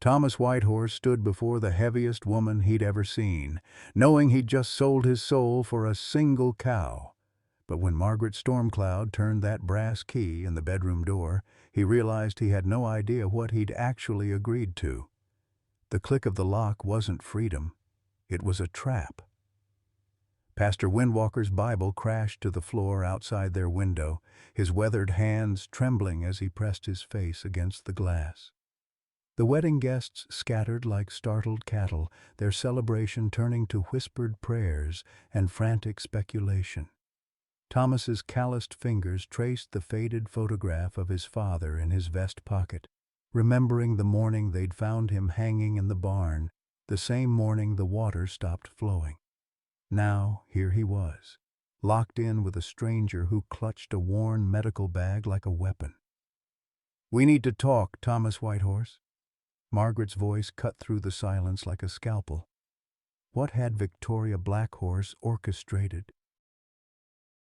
Thomas Whitehorse stood before the heaviest woman he'd ever seen, knowing he'd just sold his soul for a single cow. But when Margaret Stormcloud turned that brass key in the bedroom door, he realized he had no idea what he'd actually agreed to. The click of the lock wasn't freedom. It was a trap. Pastor Windwalker's Bible crashed to the floor outside their window, his weathered hands trembling as he pressed his face against the glass. The wedding guests scattered like startled cattle, their celebration turning to whispered prayers and frantic speculation. Thomas's calloused fingers traced the faded photograph of his father in his vest pocket, remembering the morning they'd found him hanging in the barn, the same morning the water stopped flowing. Now, here he was, locked in with a stranger who clutched a worn medical bag like a weapon. "We need to talk, Thomas Whitehorse." Margaret's voice cut through the silence like a scalpel. What had Victoria Blackhorse orchestrated?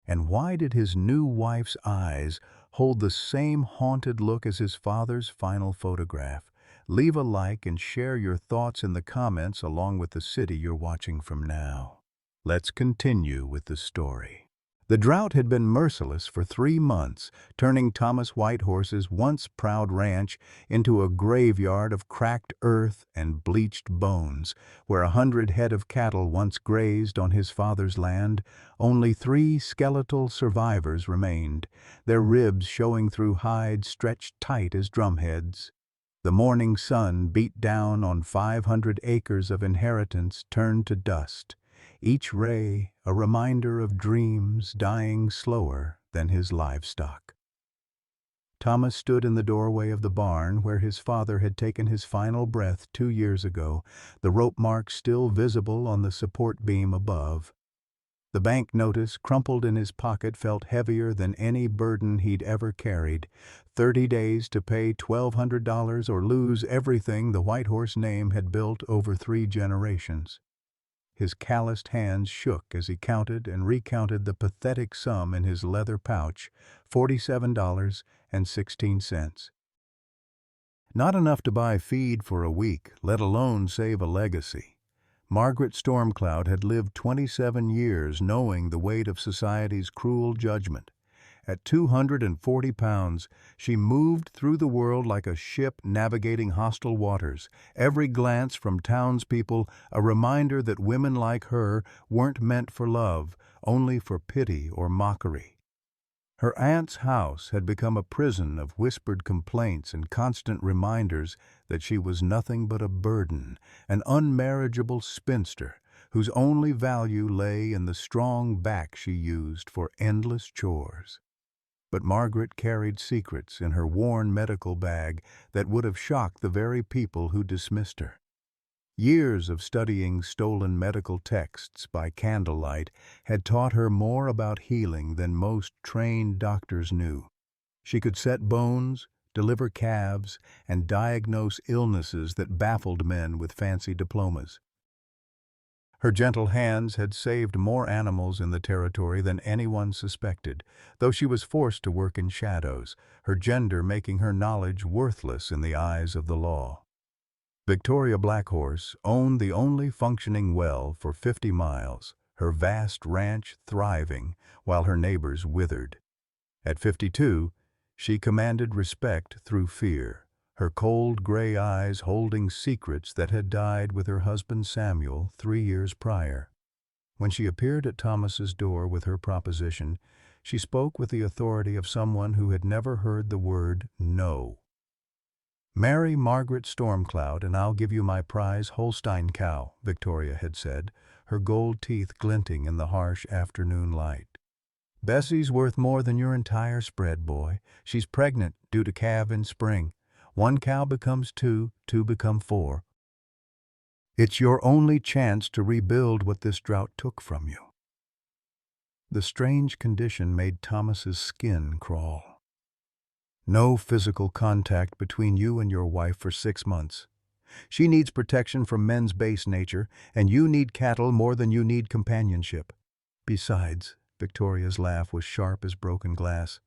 And why did his new wife's eyes hold the same haunted look as his father's final photograph? Leave a like and share your thoughts in the comments along with the city you're watching from now. Let's continue with the story. The drought had been merciless for 3 months, turning Thomas Whitehorse's once proud ranch into a graveyard of cracked earth and bleached bones. Where 100 head of cattle once grazed on his father's land, only 3 skeletal survivors remained, their ribs showing through hide stretched tight as drumheads. The morning sun beat down on 500 acres of inheritance turned to dust, each ray a reminder of dreams dying slower than his livestock. Thomas stood in the doorway of the barn where his father had taken his final breath 2 years ago, the rope marks still visible on the support beam above. The bank notice crumpled in his pocket felt heavier than any burden he'd ever carried. 30 days to pay $1,200 or lose everything the Whitehorse name had built over 3 generations. His calloused hands shook as he counted and recounted the pathetic sum in his leather pouch, $47.16. Not enough to buy feed for a week, let alone save a legacy. Margaret Stormcloud had lived 27 years knowing the weight of society's cruel judgment. At 240 pounds, she moved through the world like a ship navigating hostile waters, every glance from townspeople a reminder that women like her weren't meant for love, only for pity or mockery. Her aunt's house had become a prison of whispered complaints and constant reminders that she was nothing but a burden, an unmarriageable spinster, whose only value lay in the strong back she used for endless chores. But Margaret carried secrets in her worn medical bag that would have shocked the very people who dismissed her. Years of studying stolen medical texts by candlelight had taught her more about healing than most trained doctors knew. She could set bones, deliver calves, and diagnose illnesses that baffled men with fancy diplomas. Her gentle hands had saved more animals in the territory than anyone suspected, though she was forced to work in shadows, her gender making her knowledge worthless in the eyes of the law. Victoria Blackhorse owned the only functioning well for 50 miles, her vast ranch thriving while her neighbors withered. At 52, she commanded respect through fear, her cold gray eyes holding secrets that had died with her husband Samuel 3 years prior. When she appeared at Thomas's door with her proposition, she spoke with the authority of someone who had never heard the word no. "Marry Margaret Stormcloud and I'll give you my prize Holstein cow," Victoria had said, her gold teeth glinting in the harsh afternoon light. "Bessie's worth more than your entire spread, boy. She's pregnant, due to calve in spring. 1 cow becomes 2, 2 become 4. It's your only chance to rebuild what this drought took from you." The strange condition made Thomas's skin crawl. "No physical contact between you and your wife for 6 months. She needs protection from men's base nature, and you need cattle more than you need companionship. Besides," Victoria's laugh was sharp as broken glass,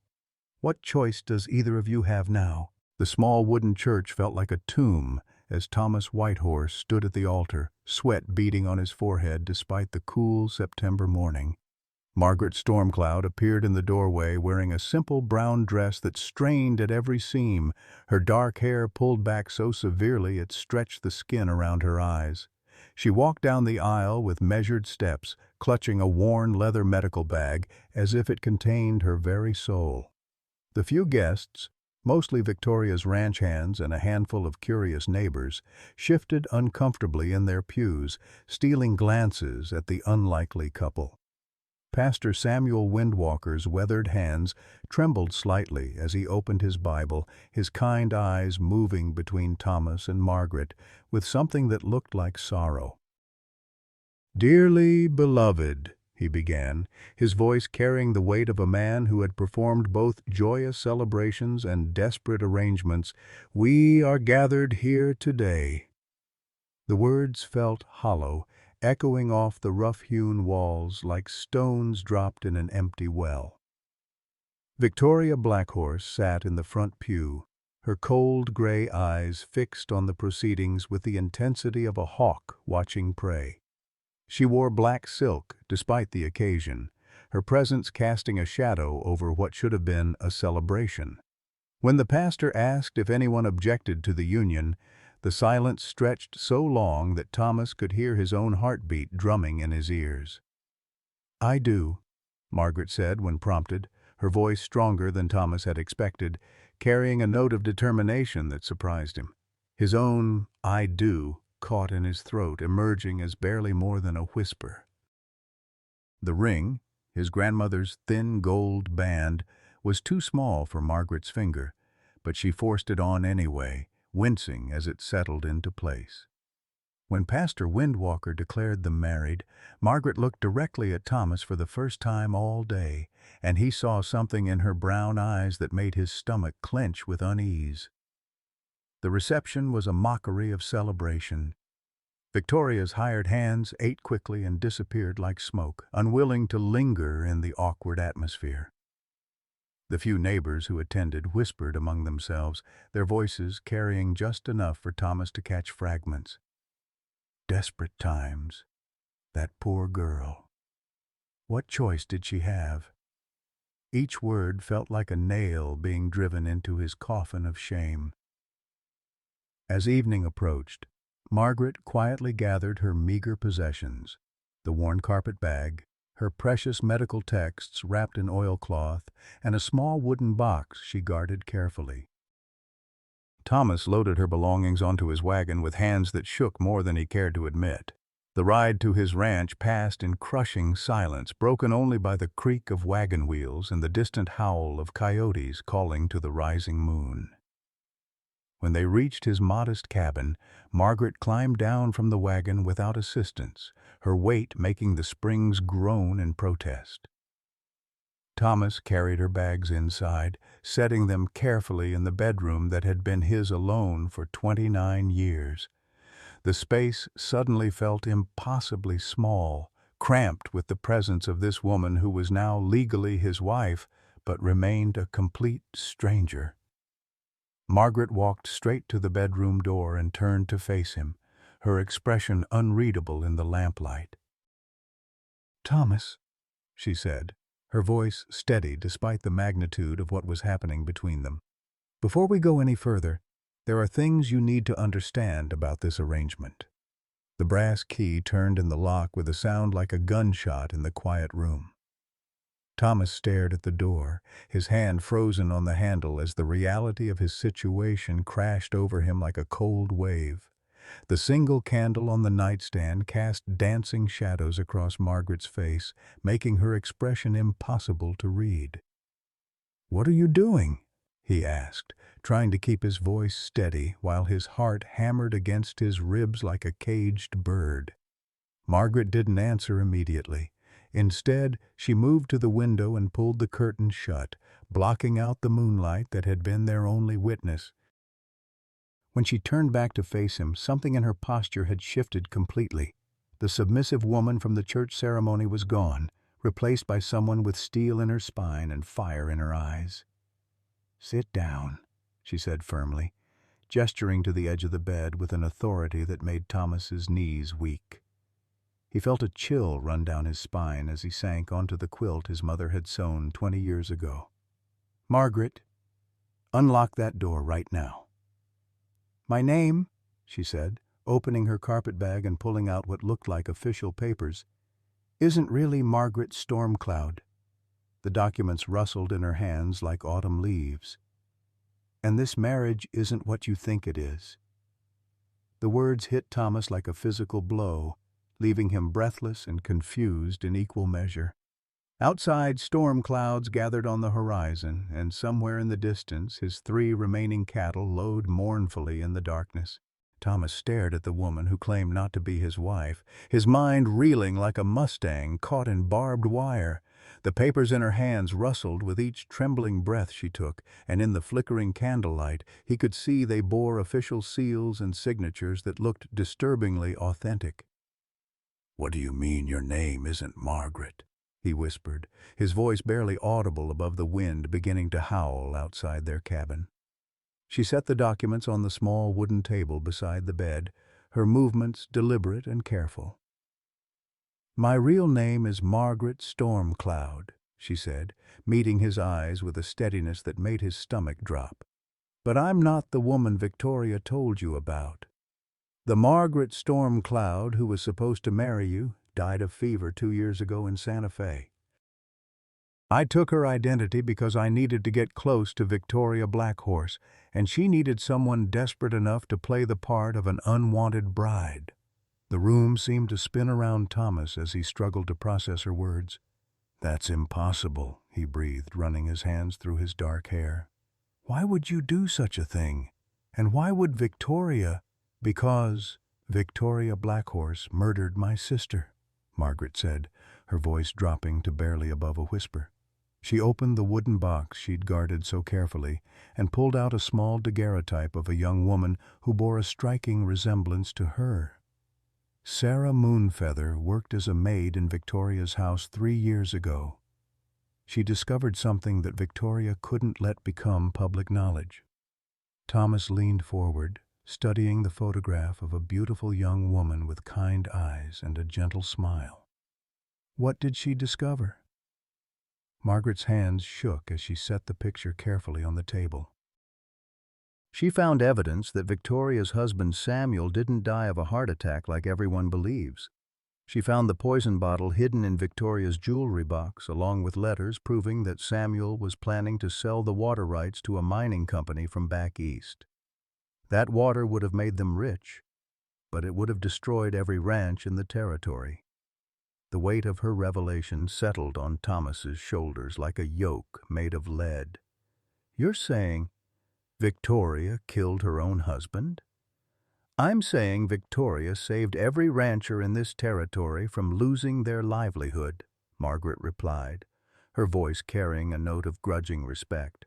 "what choice does either of you have now?" The small wooden church felt like a tomb as Thomas Whitehorse stood at the altar, sweat beading on his forehead despite the cool September morning. Margaret Stormcloud appeared in the doorway wearing a simple brown dress that strained at every seam, her dark hair pulled back so severely it stretched the skin around her eyes. She walked down the aisle with measured steps, clutching a worn leather medical bag as if it contained her very soul. The few guests, mostly Victoria's ranch hands and a handful of curious neighbors, shifted uncomfortably in their pews, stealing glances at the unlikely couple. Pastor Samuel Windwalker's weathered hands trembled slightly as he opened his Bible, his kind eyes moving between Thomas and Margaret with something that looked like sorrow. "Dearly beloved," he began, his voice carrying the weight of a man who had performed both joyous celebrations and desperate arrangements, "we are gathered here today." The words felt hollow, echoing off the rough-hewn walls like stones dropped in an empty well. Victoria Blackhorse sat in the front pew, her cold gray eyes fixed on the proceedings with the intensity of a hawk watching prey. She wore black silk despite the occasion, her presence casting a shadow over what should have been a celebration. When the pastor asked if anyone objected to the union, the silence stretched so long that Thomas could hear his own heartbeat drumming in his ears. "I do," Margaret said when prompted, her voice stronger than Thomas had expected, carrying a note of determination that surprised him. His own "I do" caught in his throat, emerging as barely more than a whisper. The ring, his grandmother's thin gold band, was too small for Margaret's finger, but she forced it on anyway, wincing as it settled into place. When Pastor Windwalker declared them married, Margaret looked directly at Thomas for the first time all day, and he saw something in her brown eyes that made his stomach clench with unease. The reception was a mockery of celebration. Victoria's hired hands ate quickly and disappeared like smoke, unwilling to linger in the awkward atmosphere. The few neighbors who attended whispered among themselves, their voices carrying just enough for Thomas to catch fragments. Desperate times. That poor girl. What choice did she have? Each word felt like a nail being driven into his coffin of shame. As evening approached, Margaret quietly gathered her meager possessions, the worn carpet bag, her precious medical texts wrapped in oilcloth, and a small wooden box she guarded carefully. Thomas loaded her belongings onto his wagon with hands that shook more than he cared to admit. The ride to his ranch passed in crushing silence, broken only by the creak of wagon wheels and the distant howl of coyotes calling to the rising moon. When they reached his modest cabin, Margaret climbed down from the wagon without assistance, her weight making the springs groan in protest. Thomas carried her bags inside, setting them carefully in the bedroom that had been his alone for 29 years. The space suddenly felt impossibly small, cramped with the presence of this woman who was now legally his wife, but remained a complete stranger. Margaret walked straight to the bedroom door and turned to face him, her expression unreadable in the lamplight. "Thomas," she said, her voice steady despite the magnitude of what was happening between them. "Before we go any further, there are things you need to understand about this arrangement." The brass key turned in the lock with a sound like a gunshot in the quiet room. Thomas stared at the door, his hand frozen on the handle as the reality of his situation crashed over him like a cold wave. The single candle on the nightstand cast dancing shadows across Margaret's face, making her expression impossible to read. "What are you doing?" he asked, trying to keep his voice steady while his heart hammered against his ribs like a caged bird. Margaret didn't answer immediately. Instead, she moved to the window and pulled the curtain shut, blocking out the moonlight that had been their only witness. When she turned back to face him, something in her posture had shifted completely. The submissive woman from the church ceremony was gone, replaced by someone with steel in her spine and fire in her eyes. "Sit down," she said firmly. gesturing to the edge of the bed with an authority that made Thomas's knees weak. He felt a chill run down his spine as he sank onto the quilt his mother had sewn 20 years ago. "Margaret, unlock that door right now." "My name," she said, opening her carpetbag and pulling out what looked like official papers, "isn't really Margaret Stormcloud." The documents rustled in her hands like autumn leaves. "And this marriage isn't what you think it is." The words hit Thomas like a physical blow, leaving him breathless and confused in equal measure. Outside, storm clouds gathered on the horizon, and somewhere in the distance his 3 remaining cattle lowed mournfully in the darkness. Thomas stared at the woman who claimed not to be his wife, his mind reeling like a Mustang caught in barbed wire. The papers in her hands rustled with each trembling breath she took, and in the flickering candlelight he could see they bore official seals and signatures that looked disturbingly authentic. "What do you mean your name isn't Margaret?" he whispered, his voice barely audible above the wind beginning to howl outside their cabin. She set the documents on the small wooden table beside the bed, her movements deliberate and careful. "My real name is Margaret Stormcloud," she said, meeting his eyes with a steadiness that made his stomach drop. "But I'm not the woman Victoria told you about. The Margaret Stormcloud who was supposed to marry you died of fever 2 years ago in Santa Fe. I took her identity because I needed to get close to Victoria Blackhorse, and she needed someone desperate enough to play the part of an unwanted bride." The room seemed to spin around Thomas as he struggled to process her words. "That's impossible," he breathed, running his hands through his dark hair. "Why would you do such a thing? And why would Victoria—" "Because Victoria Blackhorse murdered my sister," Margaret said, her voice dropping to barely above a whisper. She opened the wooden box she'd guarded so carefully and pulled out a small daguerreotype of a young woman who bore a striking resemblance to her. Sarah Moonfeather worked as a maid in Victoria's house 3 years ago. She discovered something that Victoria couldn't let become public knowledge. Thomas leaned forward, studying the photograph of a beautiful young woman with kind eyes and a gentle smile. "What did she discover?" Margaret's hands shook as she set the picture carefully on the table. "She found evidence that Victoria's husband Samuel didn't die of a heart attack like everyone believes. She found the poison bottle hidden in Victoria's jewelry box, along with letters proving that Samuel was planning to sell the water rights to a mining company from back east. That water would have made them rich, but it would have destroyed every ranch in the territory." The weight of her revelation settled on Thomas's shoulders like a yoke made of lead. "You're saying Victoria killed her own husband?" "I'm saying Victoria saved every rancher in this territory from losing their livelihood," Margaret replied, her voice carrying a note of grudging respect.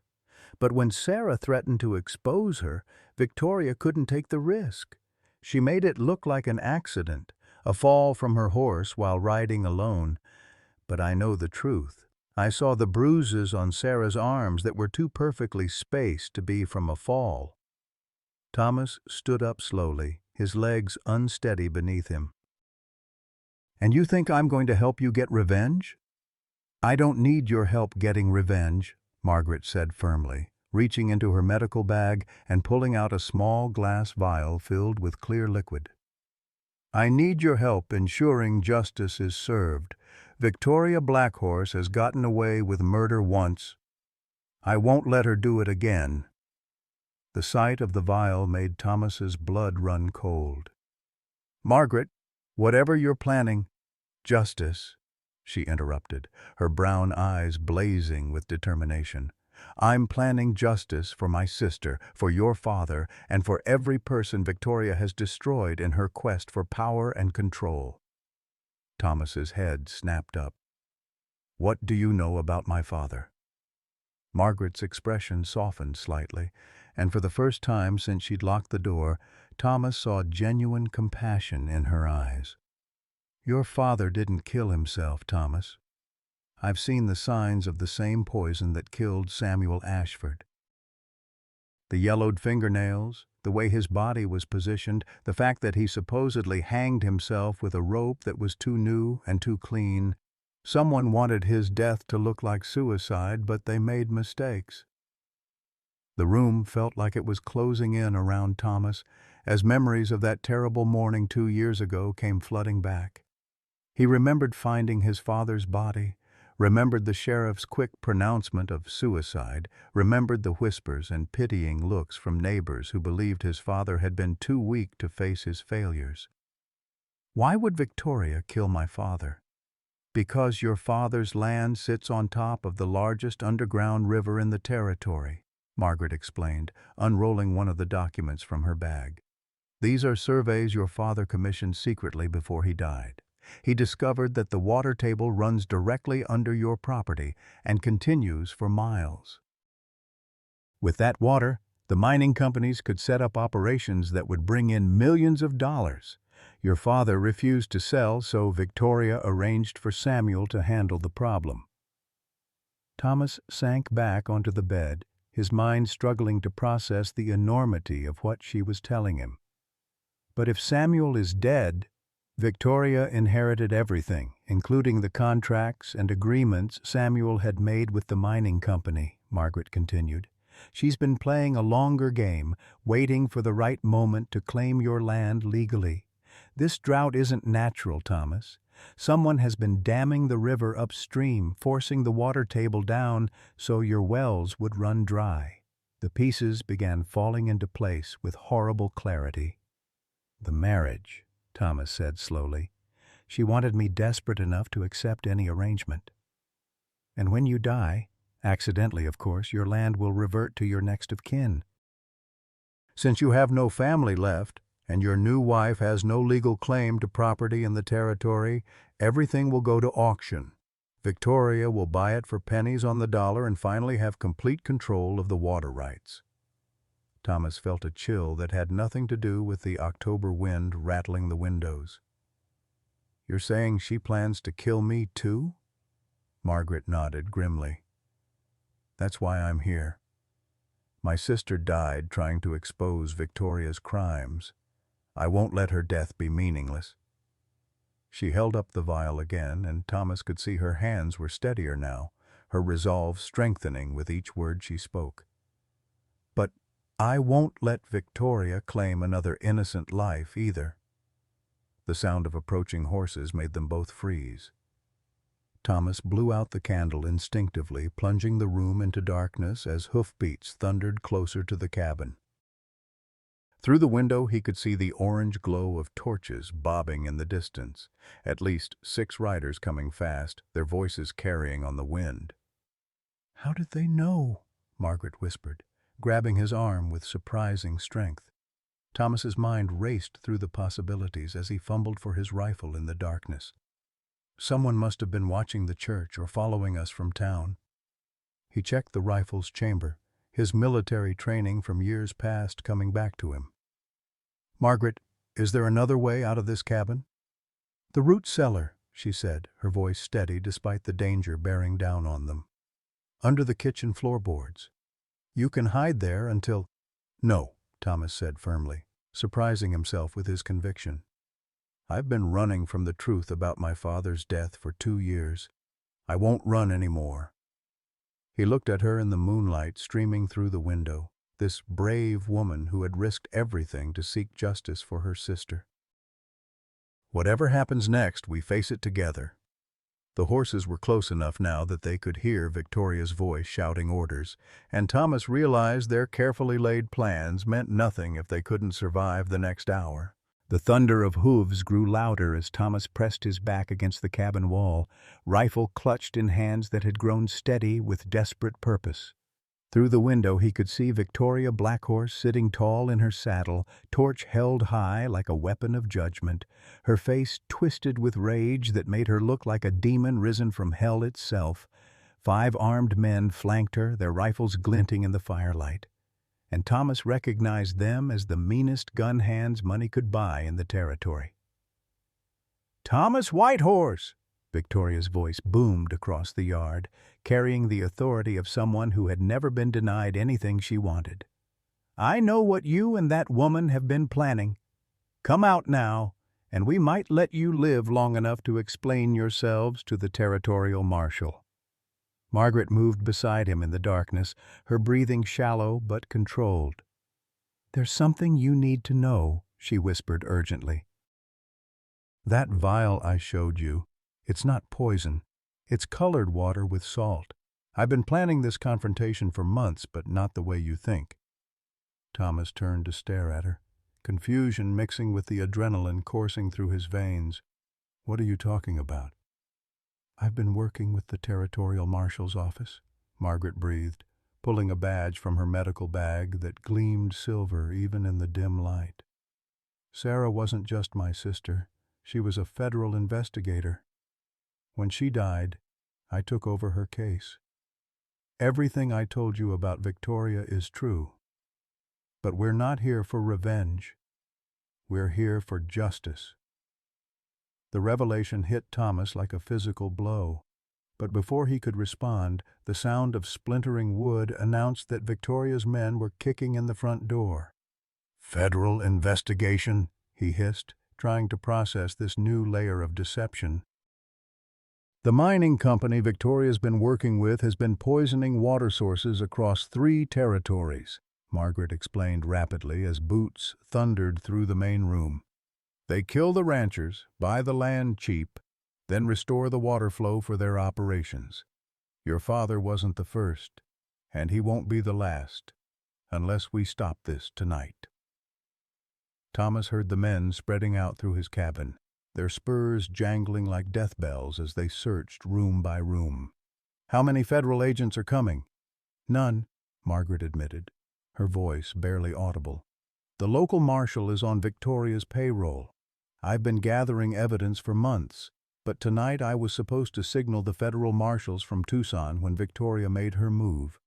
"But when Sarah threatened to expose her, Victoria couldn't take the risk. She made it look like an accident, a fall from her horse while riding alone. But I know the truth. I saw the bruises on Sarah's arms that were too perfectly spaced to be from a fall." Thomas stood up slowly, his legs unsteady beneath him. "And you think I'm going to help you get revenge?" "I don't need your help getting revenge," Margaret said firmly, reaching into her medical bag and pulling out a small glass vial filled with clear liquid. "I need your help ensuring justice is served. Victoria Blackhorse has gotten away with murder once. I won't let her do it again." The sight of the vial made Thomas's blood run cold. "Margaret, whatever you're planning—" "Justice," she interrupted, her brown eyes blazing with determination. "I'm planning justice for my sister, for your father, and for every person Victoria has destroyed in her quest for power and control." Thomas's head snapped up. "What do you know about my father?" Margaret's expression softened slightly, and for the first time since she'd locked the door, Thomas saw genuine compassion in her eyes. "Your father didn't kill himself, Thomas. I've seen the signs of the same poison that killed Samuel Ashford." The yellowed fingernails, the way his body was positioned, the fact that he supposedly hanged himself with a rope that was too new and too clean. Someone wanted his death to look like suicide, but they made mistakes. The room felt like it was closing in around Thomas as memories of that terrible morning 2 years ago came flooding back. He remembered finding his father's body, remembered the sheriff's quick pronouncement of suicide, remembered the whispers and pitying looks from neighbors who believed his father had been too weak to face his failures. Why would Victoria kill my father? Because your father's land sits on top of the largest underground river in the territory, Margaret explained, unrolling one of the documents from her bag. These are surveys your father commissioned secretly before he died. He discovered that the water table runs directly under your property and continues for miles. With that water, the mining companies could set up operations that would bring in millions of dollars. Your father refused to sell, so Victoria arranged for Samuel to handle the problem. Thomas sank back onto the bed, his mind struggling to process the enormity of what she was telling him. But if Samuel is dead, Victoria inherited everything, including the contracts and agreements Samuel had made with the mining company, Margaret continued. She's been playing a longer game, waiting for the right moment to claim your land legally. This drought isn't natural, Thomas. Someone has been damming the river upstream, forcing the water table down so your wells would run dry. The pieces began falling into place with horrible clarity. The marriage, Thomas said slowly. She wanted me desperate enough to accept any arrangement. And when you die, accidentally of course, your land will revert to your next of kin. Since you have no family left, and your new wife has no legal claim to property in the territory, everything will go to auction. Victoria will buy it for pennies on the dollar and finally have complete control of the water rights. Thomas felt a chill that had nothing to do with the October wind rattling the windows. You're saying she plans to kill me too? Margaret nodded grimly. That's why I'm here. My sister died trying to expose Victoria's crimes. I won't let her death be meaningless. She held up the vial again, and Thomas could see her hands were steadier now, her resolve strengthening with each word she spoke. But I won't let Victoria claim another innocent life either. The sound of approaching horses made them both freeze. Thomas blew out the candle instinctively, plunging the room into darkness as hoofbeats thundered closer to the cabin. Through the window he could see the orange glow of torches bobbing in the distance, at least 6 riders coming fast, their voices carrying on the wind. "How did they know?" Margaret whispered, grabbing his arm with surprising strength. Thomas's mind raced through the possibilities as he fumbled for his rifle in the darkness. Someone must have been watching the church or following us from town. He checked the rifle's chamber, his military training from years past coming back to him. "Margaret, is there another way out of this cabin?" "The root cellar," she said, her voice steady despite the danger bearing down on them. "Under the kitchen floorboards. You can hide there until—" "No," Thomas said firmly, surprising himself with his conviction. "I've been running from the truth about my father's death for 2 years. I won't run anymore." He looked at her in the moonlight streaming through the window, this brave woman who had risked everything to seek justice for her sister. "Whatever happens next, we face it together." The horses were close enough now that they could hear Victoria's voice shouting orders, and Thomas realized their carefully laid plans meant nothing if they couldn't survive the next hour. The thunder of hooves grew louder as Thomas pressed his back against the cabin wall, rifle clutched in hands that had grown steady with desperate purpose. Through the window he could see Victoria Blackhorse sitting tall in her saddle, torch held high like a weapon of judgment, her face twisted with rage that made her look like a demon risen from hell itself. 5 armed men flanked her, their rifles glinting in the firelight. And Thomas recognized them as the meanest gun hands money could buy in the territory. "Thomas Whitehorse!" Victoria's voice boomed across the yard, carrying the authority of someone who had never been denied anything she wanted. I know what you and that woman have been planning. Come out now, and we might let you live long enough to explain yourselves to the territorial marshal." Margaret moved beside him in the darkness, her breathing shallow but controlled. "There's something you need to know," she whispered urgently. "That vial I showed you, it's not poison. It's colored water with salt. I've been planning this confrontation for months, but not the way you think." Thomas turned to stare at her, confusion mixing with the adrenaline coursing through his veins. "What are you talking about?" "I've been working with the territorial marshal's office," Margaret breathed, pulling a badge from her medical bag that gleamed silver even in the dim light. "Sarah wasn't just my sister. She was a federal investigator. When she died, I took over her case. Everything I told you about Victoria is true. But we're not here for revenge. We're here for justice." The revelation hit Thomas like a physical blow, but before he could respond, the sound of splintering wood announced that Victoria's men were kicking in the front door. "Federal investigation?" he hissed, trying to process this new layer of deception. "The mining company Victoria's been working with has been poisoning water sources across 3 territories," Margaret explained rapidly as boots thundered through the main room. "They kill the ranchers, buy the land cheap, then restore the water flow for their operations. Your father wasn't the first, and he won't be the last, unless we stop this tonight." Thomas heard the men spreading out through his cabin, their spurs jangling like death bells as they searched room by room. "How many federal agents are coming?" "None," Margaret admitted, her voice barely audible. "The local marshal is on Victoria's payroll. I've been gathering evidence for months, but tonight I was supposed to signal the federal marshals from Tucson when Victoria made her move.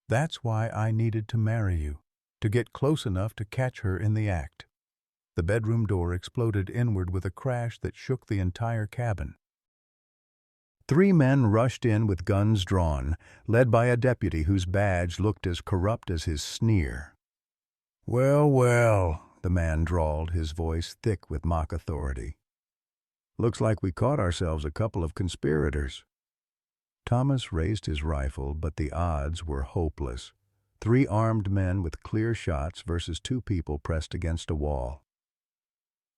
That's why I needed to marry you, to get close enough to catch her in the act." The bedroom door exploded inward with a crash that shook the entire cabin. 3 men rushed in with guns drawn, led by a deputy whose badge looked as corrupt as his sneer. "Well, well," the man drawled, his voice thick with mock authority. "Looks like we caught ourselves a couple of conspirators." Thomas raised his rifle, but the odds were hopeless. 3 armed men with clear shots versus 2 people pressed against a wall.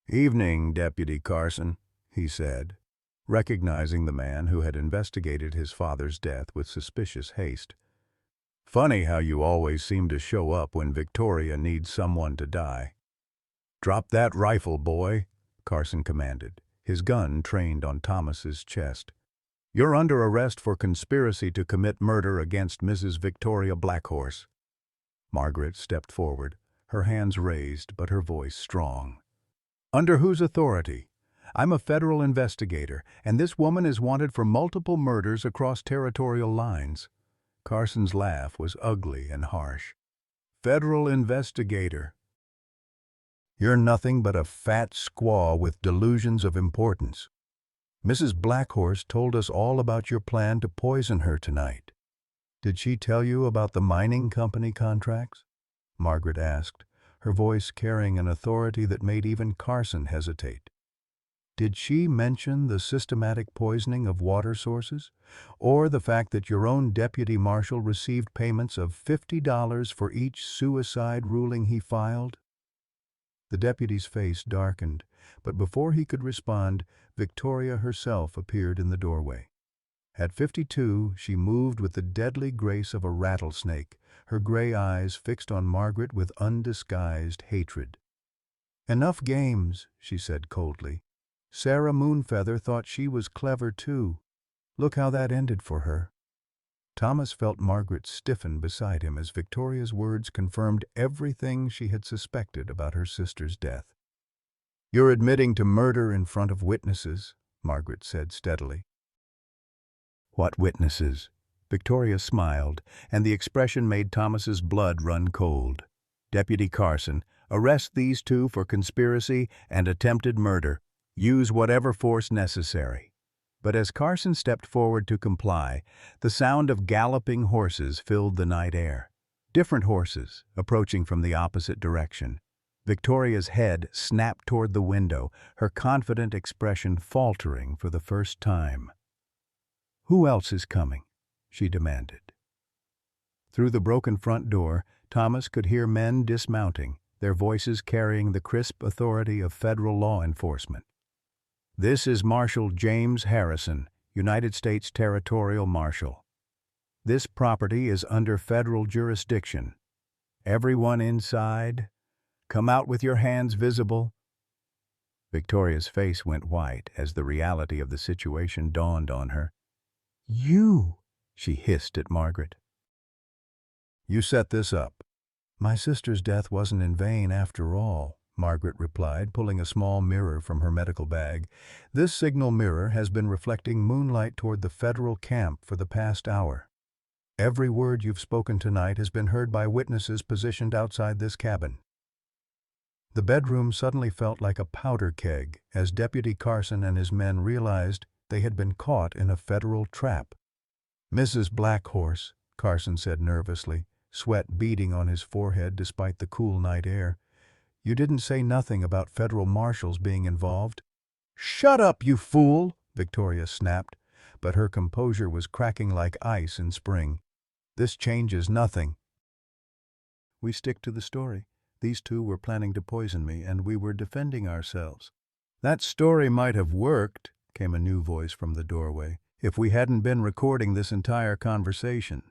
"Evening, Deputy Carson," he said, recognizing the man who had investigated his father's death with suspicious haste. "Funny how you always seem to show up when Victoria needs someone to die." "Drop that rifle, boy," Carson commanded, his gun trained on Thomas's chest. "You're under arrest for conspiracy to commit murder against Mrs. Victoria Blackhorse." Margaret stepped forward, her hands raised but her voice strong. "Under whose authority? I'm a federal investigator, and this woman is wanted for multiple murders across territorial lines." Carson's laugh was ugly and harsh. "Federal investigator. You're nothing but a fat squaw with delusions of importance. Mrs. Blackhorse told us all about your plan to poison her tonight." "Did she tell you about the mining company contracts?" Margaret asked, her voice carrying an authority that made even Carson hesitate. "Did she mention the systematic poisoning of water sources, or the fact that your own deputy marshal received payments of $50 for each suicide ruling he filed?" The deputy's face darkened, but before he could respond, Victoria herself appeared in the doorway. At 52, she moved with the deadly grace of a rattlesnake, her gray eyes fixed on Margaret with undisguised hatred. "Enough games," she said coldly. "Sarah Moonfeather thought she was clever too. Look how that ended for her." Thomas felt Margaret stiffen beside him as Victoria's words confirmed everything she had suspected about her sister's death. "You're admitting to murder in front of witnesses," Margaret said steadily. "What witnesses?" Victoria smiled, and the expression made Thomas's blood run cold. "Deputy Carson, arrest these 2 for conspiracy and attempted murder. Use whatever force necessary." But as Carson stepped forward to comply, the sound of galloping horses filled the night air. Different horses, approaching from the opposite direction. Victoria's head snapped toward the window, her confident expression faltering for the first time. "Who else is coming?" she demanded. Through the broken front door, Thomas could hear men dismounting, their voices carrying the crisp authority of federal law enforcement. "This is Marshal James Harrison, United States Territorial Marshal. This property is under federal jurisdiction. Everyone inside, come out with your hands visible." Victoria's face went white as the reality of the situation dawned on her. "You," she hissed at Margaret. "You set this up." "My sister's death wasn't in vain after all," Margaret replied, pulling a small mirror from her medical bag. "This signal mirror has been reflecting moonlight toward the federal camp for the past hour. Every word you've spoken tonight has been heard by witnesses positioned outside this cabin." The bedroom suddenly felt like a powder keg as Deputy Carson and his men realized they had been caught in a federal trap. "Mrs. Blackhorse," Carson said nervously, sweat beading on his forehead despite the cool night air, "you didn't say nothing about federal marshals being involved." "Shut up, you fool!" Victoria snapped, but her composure was cracking like ice in spring. "This changes nothing." "We stick to the story. These two were planning to poison me, and we were defending ourselves." "That story might have worked," came a new voice from the doorway, "if we hadn't been recording this entire conversation."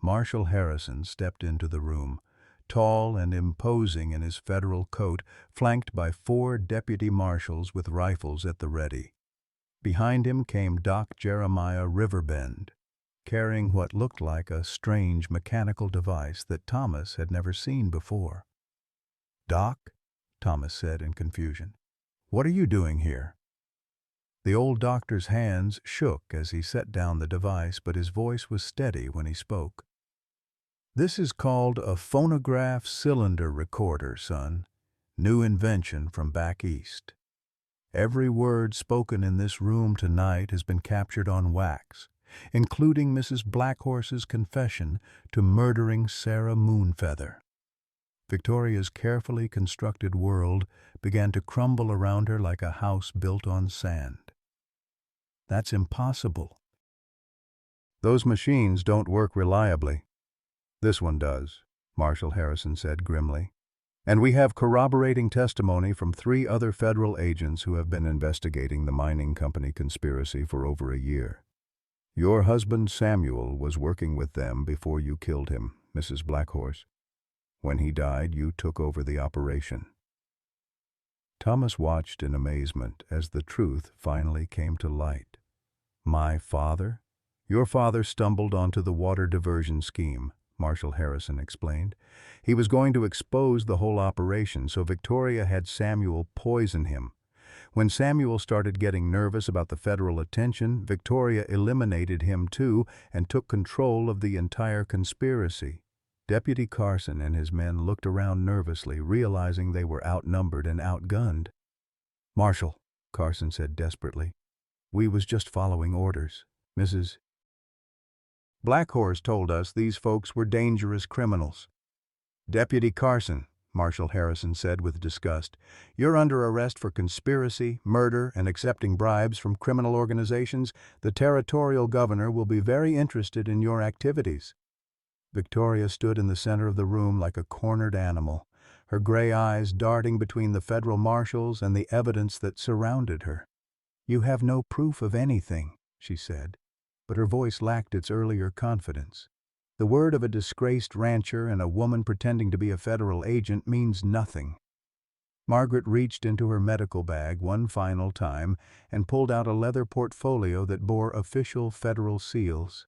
Marshal Harrison stepped into the room, tall and imposing in his federal coat, flanked by 4 deputy marshals with rifles at the ready. Behind him came Doc Jeremiah Riverbend, carrying what looked like a strange mechanical device that Thomas had never seen before. "Doc," Thomas said in confusion, "what are you doing here?" The old doctor's hands shook as he set down the device, but his voice was steady when he spoke. "This is called a phonograph cylinder recorder, son. New invention from back east. Every word spoken in this room tonight has been captured on wax, including Mrs. Blackhorse's confession to murdering Sarah Moonfeather." Victoria's carefully constructed world began to crumble around her like a house built on sand. "That's impossible." "Those machines don't work reliably." "This one does," Marshal Harrison said grimly. "And we have corroborating testimony from 3 other federal agents who have been investigating the mining company conspiracy for over a year. Your husband Samuel was working with them before you killed him, Mrs. Blackhorse. When he died, you took over the operation." Thomas watched in amazement as the truth finally came to light. "My father?" "Your father stumbled onto the water diversion scheme," Marshal Harrison explained. "He was going to expose the whole operation, so Victoria had Samuel poison him. When Samuel started getting nervous about the federal attention, Victoria eliminated him too and took control of the entire conspiracy." Deputy Carson and his men looked around nervously, realizing they were outnumbered and outgunned. "Marshal," Carson said desperately, "we was just following orders. Mrs. Blackhorse told us these folks were dangerous criminals." "Deputy Carson," Marshal Harrison said with disgust, "you're under arrest for conspiracy, murder, and accepting bribes from criminal organizations. The territorial governor will be very interested in your activities." Victoria stood in the center of the room like a cornered animal, her gray eyes darting between the federal marshals and the evidence that surrounded her. "You have no proof of anything," she said, but her voice lacked its earlier confidence. "The word of a disgraced rancher and a woman pretending to be a federal agent means nothing." Margaret reached into her medical bag one final time and pulled out a leather portfolio that bore official federal seals.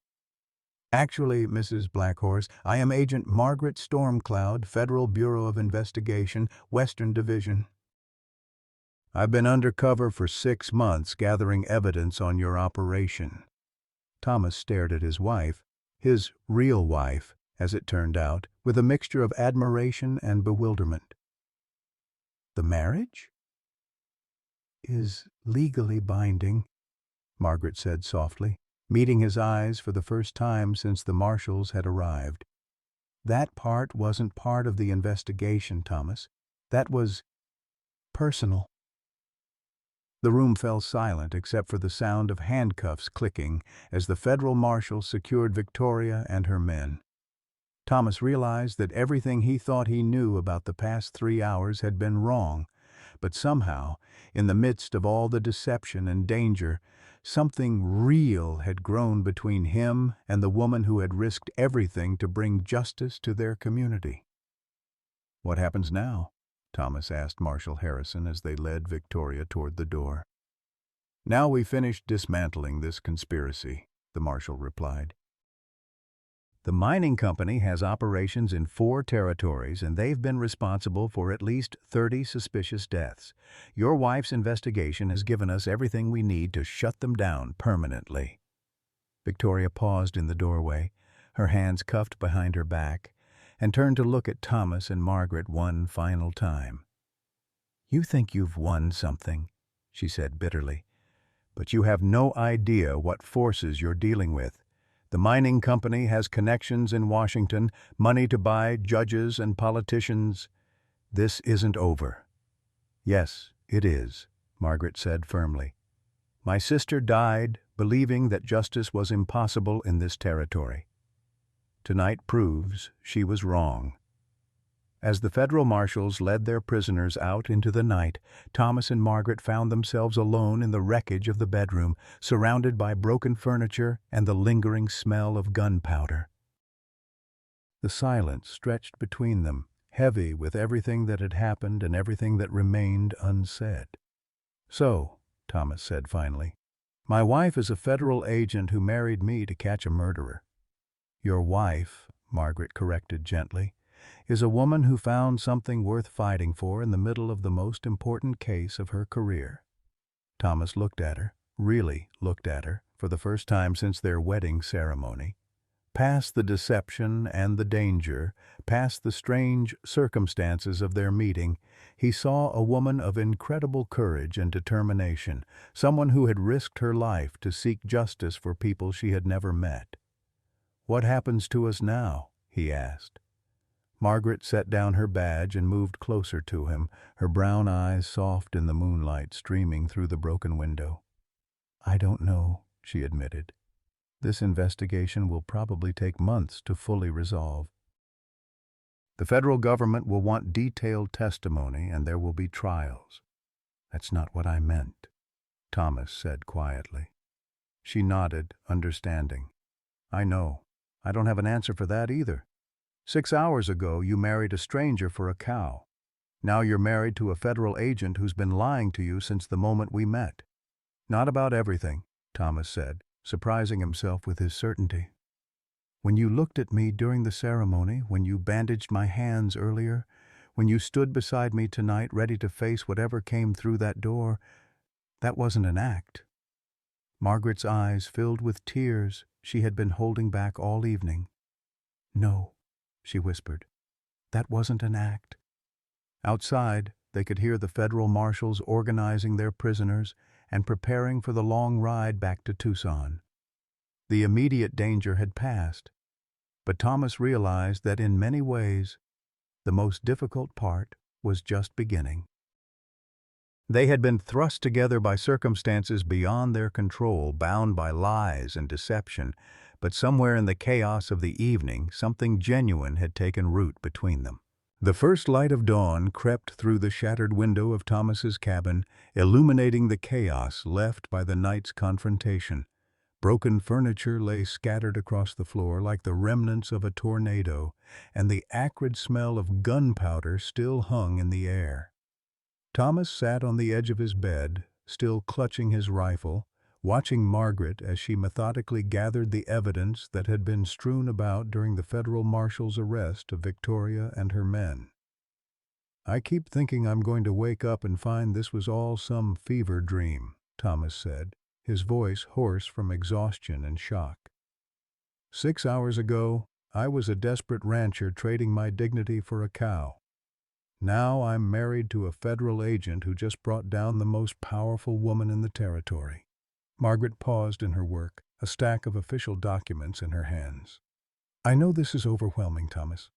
"Actually, Mrs. Blackhorse, I am Agent Margaret Stormcloud, Federal Bureau of Investigation, Western Division. I've been undercover for 6 months gathering evidence on your operation." Thomas stared at his wife, his real wife, as it turned out, with a mixture of admiration and bewilderment. "The marriage is legally binding," Margaret said softly, meeting his eyes for the first time since the marshals had arrived. That part wasn't part of the investigation, Thomas. That was personal. The room fell silent except for the sound of handcuffs clicking as the federal marshal secured Victoria and her men. Thomas realized that everything he thought he knew about the past 3 hours had been wrong, but somehow, in the midst of all the deception and danger, something real had grown between him and the woman who had risked everything to bring justice to their community. "What happens now?" Thomas asked Marshal Harrison as they led Victoria toward the door. "Now we finish dismantling this conspiracy," the marshal replied. "The mining company has operations in 4 territories, and they've been responsible for at least 30 suspicious deaths. Your wife's investigation has given us everything we need to shut them down permanently." Victoria paused in the doorway, her hands cuffed behind her back, and turned to look at Thomas and Margaret one final time. "You think you've won something," she said bitterly, "but you have no idea what forces you're dealing with. The mining company has connections in Washington, money to buy judges and politicians. This isn't over." "Yes, it is," Margaret said firmly. "My sister died believing that justice was impossible in this territory. Tonight proves she was wrong." As the federal marshals led their prisoners out into the night, Thomas and Margaret found themselves alone in the wreckage of the bedroom, surrounded by broken furniture and the lingering smell of gunpowder. The silence stretched between them, heavy with everything that had happened and everything that remained unsaid. "So," Thomas said finally, "my wife is a federal agent who married me to catch a murderer." "Your wife," Margaret corrected gently, "is a woman who found something worth fighting for in the middle of the most important case of her career." Thomas looked at her, really looked at her, for the first time since their wedding ceremony. Past the deception and the danger, past the strange circumstances of their meeting, he saw a woman of incredible courage and determination, someone who had risked her life to seek justice for people she had never met. "What happens to us now?" he asked. Margaret set down her badge and moved closer to him, her brown eyes soft in the moonlight streaming through the broken window. "I don't know," she admitted. "This investigation will probably take months to fully resolve. The federal government will want detailed testimony, and there will be trials." "That's not what I meant," Thomas said quietly. She nodded, understanding. "I know. I don't have an answer for that either. 6 hours ago, you married a stranger for a cow. Now you're married to a federal agent who's been lying to you since the moment we met." "Not about everything," Thomas said, surprising himself with his certainty. "When you looked at me during the ceremony, when you bandaged my hands earlier, when you stood beside me tonight ready to face whatever came through that door, that wasn't an act." Margaret's eyes filled with tears she had been holding back all evening. "No," she whispered. "That wasn't an act." Outside, they could hear the federal marshals organizing their prisoners and preparing for the long ride back to Tucson. The immediate danger had passed, but Thomas realized that in many ways, the most difficult part was just beginning. They had been thrust together by circumstances beyond their control, bound by lies and deception, but somewhere in the chaos of the evening, something genuine had taken root between them. The first light of dawn crept through the shattered window of Thomas's cabin, illuminating the chaos left by the night's confrontation. Broken furniture lay scattered across the floor like the remnants of a tornado, and the acrid smell of gunpowder still hung in the air. Thomas sat on the edge of his bed, still clutching his rifle, watching Margaret as she methodically gathered the evidence that had been strewn about during the federal marshal's arrest of Victoria and her men. "I keep thinking I'm going to wake up and find this was all some fever dream," Thomas said, his voice hoarse from exhaustion and shock. 6 hours ago, I was a desperate rancher trading my dignity for a cow. Now I'm married to a federal agent who just brought down the most powerful woman in the territory." Margaret paused in her work, a stack of official documents in her hands. I know this is overwhelming, Thomas.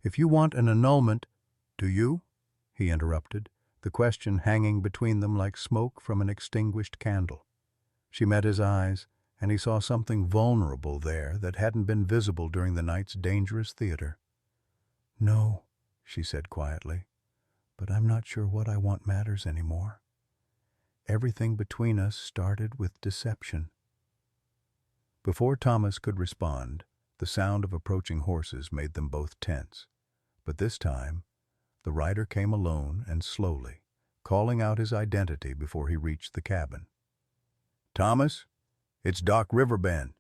If you want an annulment, do you? He interrupted, the question hanging between them like smoke from an extinguished candle. She met his eyes, and he saw something vulnerable there that hadn't been visible during the night's dangerous theater. No, she said quietly, but I'm not sure what I want matters anymore. Everything between us started with deception. Before Thomas could respond, the sound of approaching horses made them both tense. But this time, the rider came alone and slowly, calling out his identity before he reached the cabin. "Thomas, it's Doc Riverbend.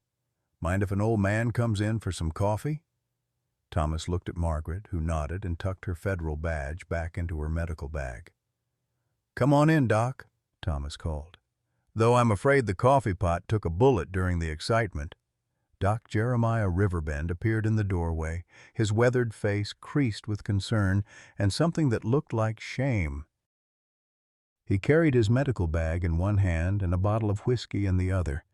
Mind if an old man comes in for some coffee?" Thomas looked at Margaret, who nodded and tucked her federal badge back into her medical bag. "Come on in, Doc," Thomas called. "Though I'm afraid the coffee pot took a bullet during the excitement." Doc Jeremiah Riverbend appeared in the doorway, his weathered face creased with concern and something that looked like shame. He carried his medical bag in one hand and a bottle of whiskey in the other,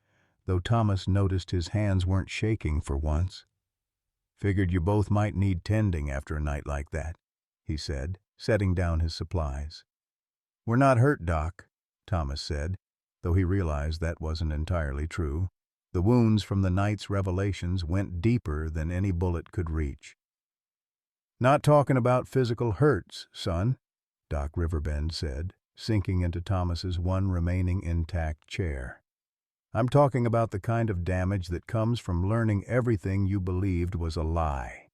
though Thomas noticed his hands weren't shaking for once. "Figured you both might need tending after a night like that," he said, setting down his supplies. "We're not hurt, Doc," Thomas said, though he realized that wasn't entirely true. The wounds from the night's revelations went deeper than any bullet could reach. "Not talking about physical hurts, son," Doc Riverbend said, sinking into Thomas's one remaining intact chair. "I'm talking about the kind of damage that comes from learning everything you believed was a lie."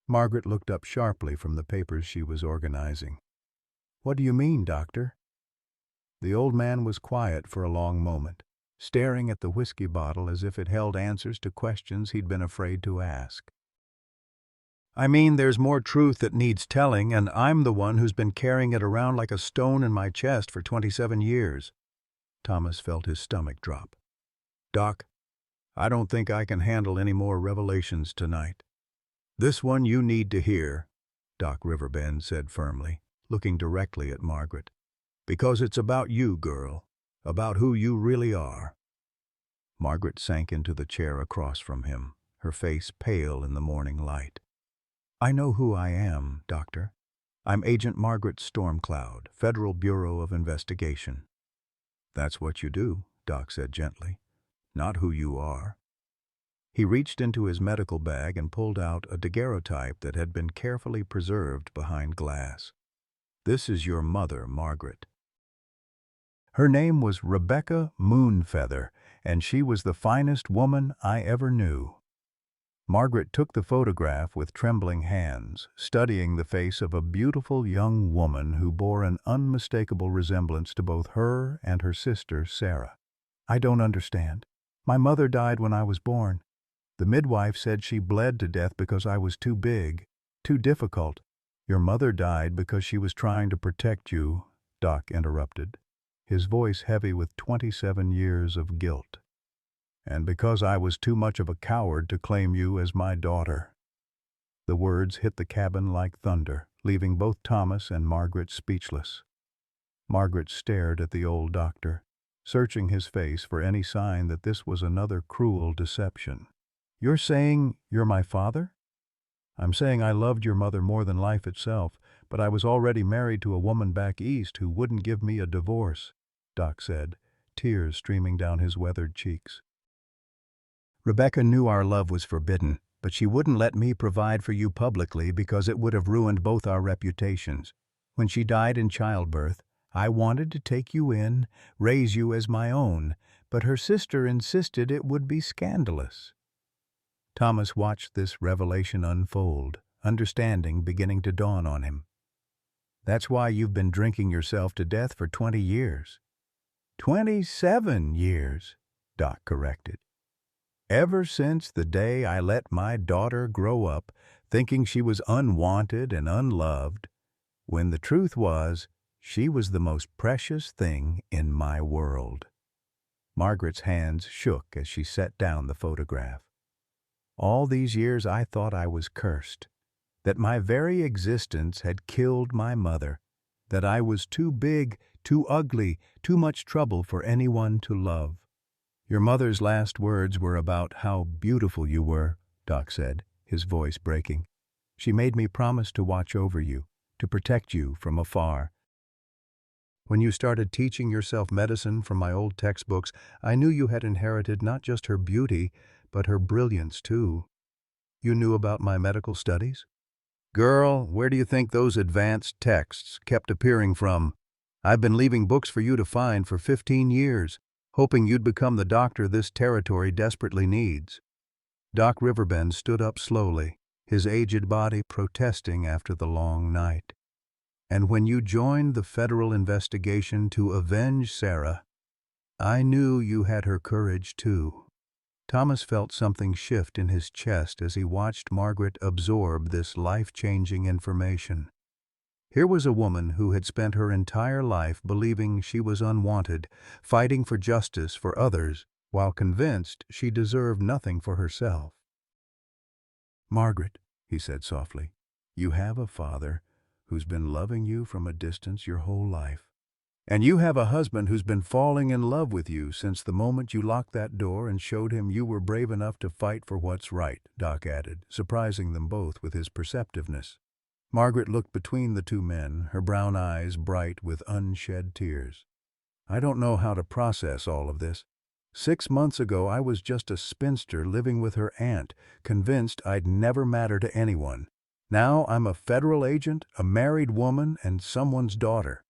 Margaret looked up sharply from the papers she was organizing. "What do you mean, Doctor?" The old man was quiet for a long moment, staring at the whiskey bottle as if it held answers to questions he'd been afraid to ask. "I mean there's more truth that needs telling, and I'm the one who's been carrying it around like a stone in my chest for 27 years. Thomas felt his stomach drop. "Doc, I don't think I can handle any more revelations tonight. This one you need to hear," Doc Riverbend said firmly, looking directly at Margaret. "Because it's about you, girl, about who you really are." Margaret sank into the chair across from him, her face pale in the morning light. "I know who I am, Doctor. I'm Agent Margaret Stormcloud, Federal Bureau of Investigation." "That's what you do," Doc said gently, "not who you are." He reached into his medical bag and pulled out a daguerreotype that had been carefully preserved behind glass. "This is your mother, Margaret. Her name was Rebecca Moonfeather, and she was the finest woman I ever knew." Margaret took the photograph with trembling hands, studying the face of a beautiful young woman who bore an unmistakable resemblance to both her and her sister, Sarah. "I don't understand. My mother died when I was born. The midwife said she bled to death because I was too big, too difficult." "Your mother died because she was trying to protect you," Doc interrupted, his voice heavy with 27 years of guilt. "And because I was too much of a coward to claim you as my daughter." The words hit the cabin like thunder, leaving both Thomas and Margaret speechless. Margaret stared at the old doctor, searching his face for any sign that this was another cruel deception. "You're saying you're my father?" "I'm saying I loved your mother more than life itself, but I was already married to a woman back east who wouldn't give me a divorce," Doc said, tears streaming down his weathered cheeks. "Rebecca knew our love was forbidden, but she wouldn't let me provide for you publicly because it would have ruined both our reputations. When she died in childbirth, I wanted to take you in, raise you as my own, but her sister insisted it would be scandalous." Thomas watched this revelation unfold, understanding beginning to dawn on him. "That's why you've been drinking yourself to death for 20 years. 27 years, Doc corrected. "Ever since the day I let my daughter grow up, thinking she was unwanted and unloved, when the truth was, she was the most precious thing in my world." Margaret's hands shook as she set down the photograph. "All these years I thought I was cursed, that my very existence had killed my mother, that I was too big, too ugly, too much trouble for anyone to love. Your mother's last words were about how beautiful you were, Doc said, his voice breaking. She made me promise to watch over you, to protect you from afar. When you started teaching yourself medicine from my old textbooks, I knew you had inherited not just her beauty, but her brilliance too. You knew about my medical studies? Girl, where do you think those advanced texts kept appearing from? I've been leaving books for you to find for 15 years, hoping you'd become the doctor this territory desperately needs. Doc Riverbend stood up slowly, his aged body protesting after the long night. And when you joined the federal investigation to avenge Sarah, I knew you had her courage too. Thomas felt something shift in his chest as he watched Margaret absorb this life-changing information. Here was a woman who had spent her entire life believing she was unwanted, fighting for justice for others, while convinced she deserved nothing for herself. Margaret, he said softly, you have a father who's been loving you from a distance your whole life. And you have a husband who's been falling in love with you since the moment you locked that door and showed him you were brave enough to fight for what's right, Doc added, surprising them both with his perceptiveness. Margaret looked between the two men, her brown eyes bright with unshed tears. I don't know how to process all of this. 6 months ago, I was just a spinster living with her aunt, convinced I'd never matter to anyone. Now I'm a federal agent, a married woman, and someone's daughter.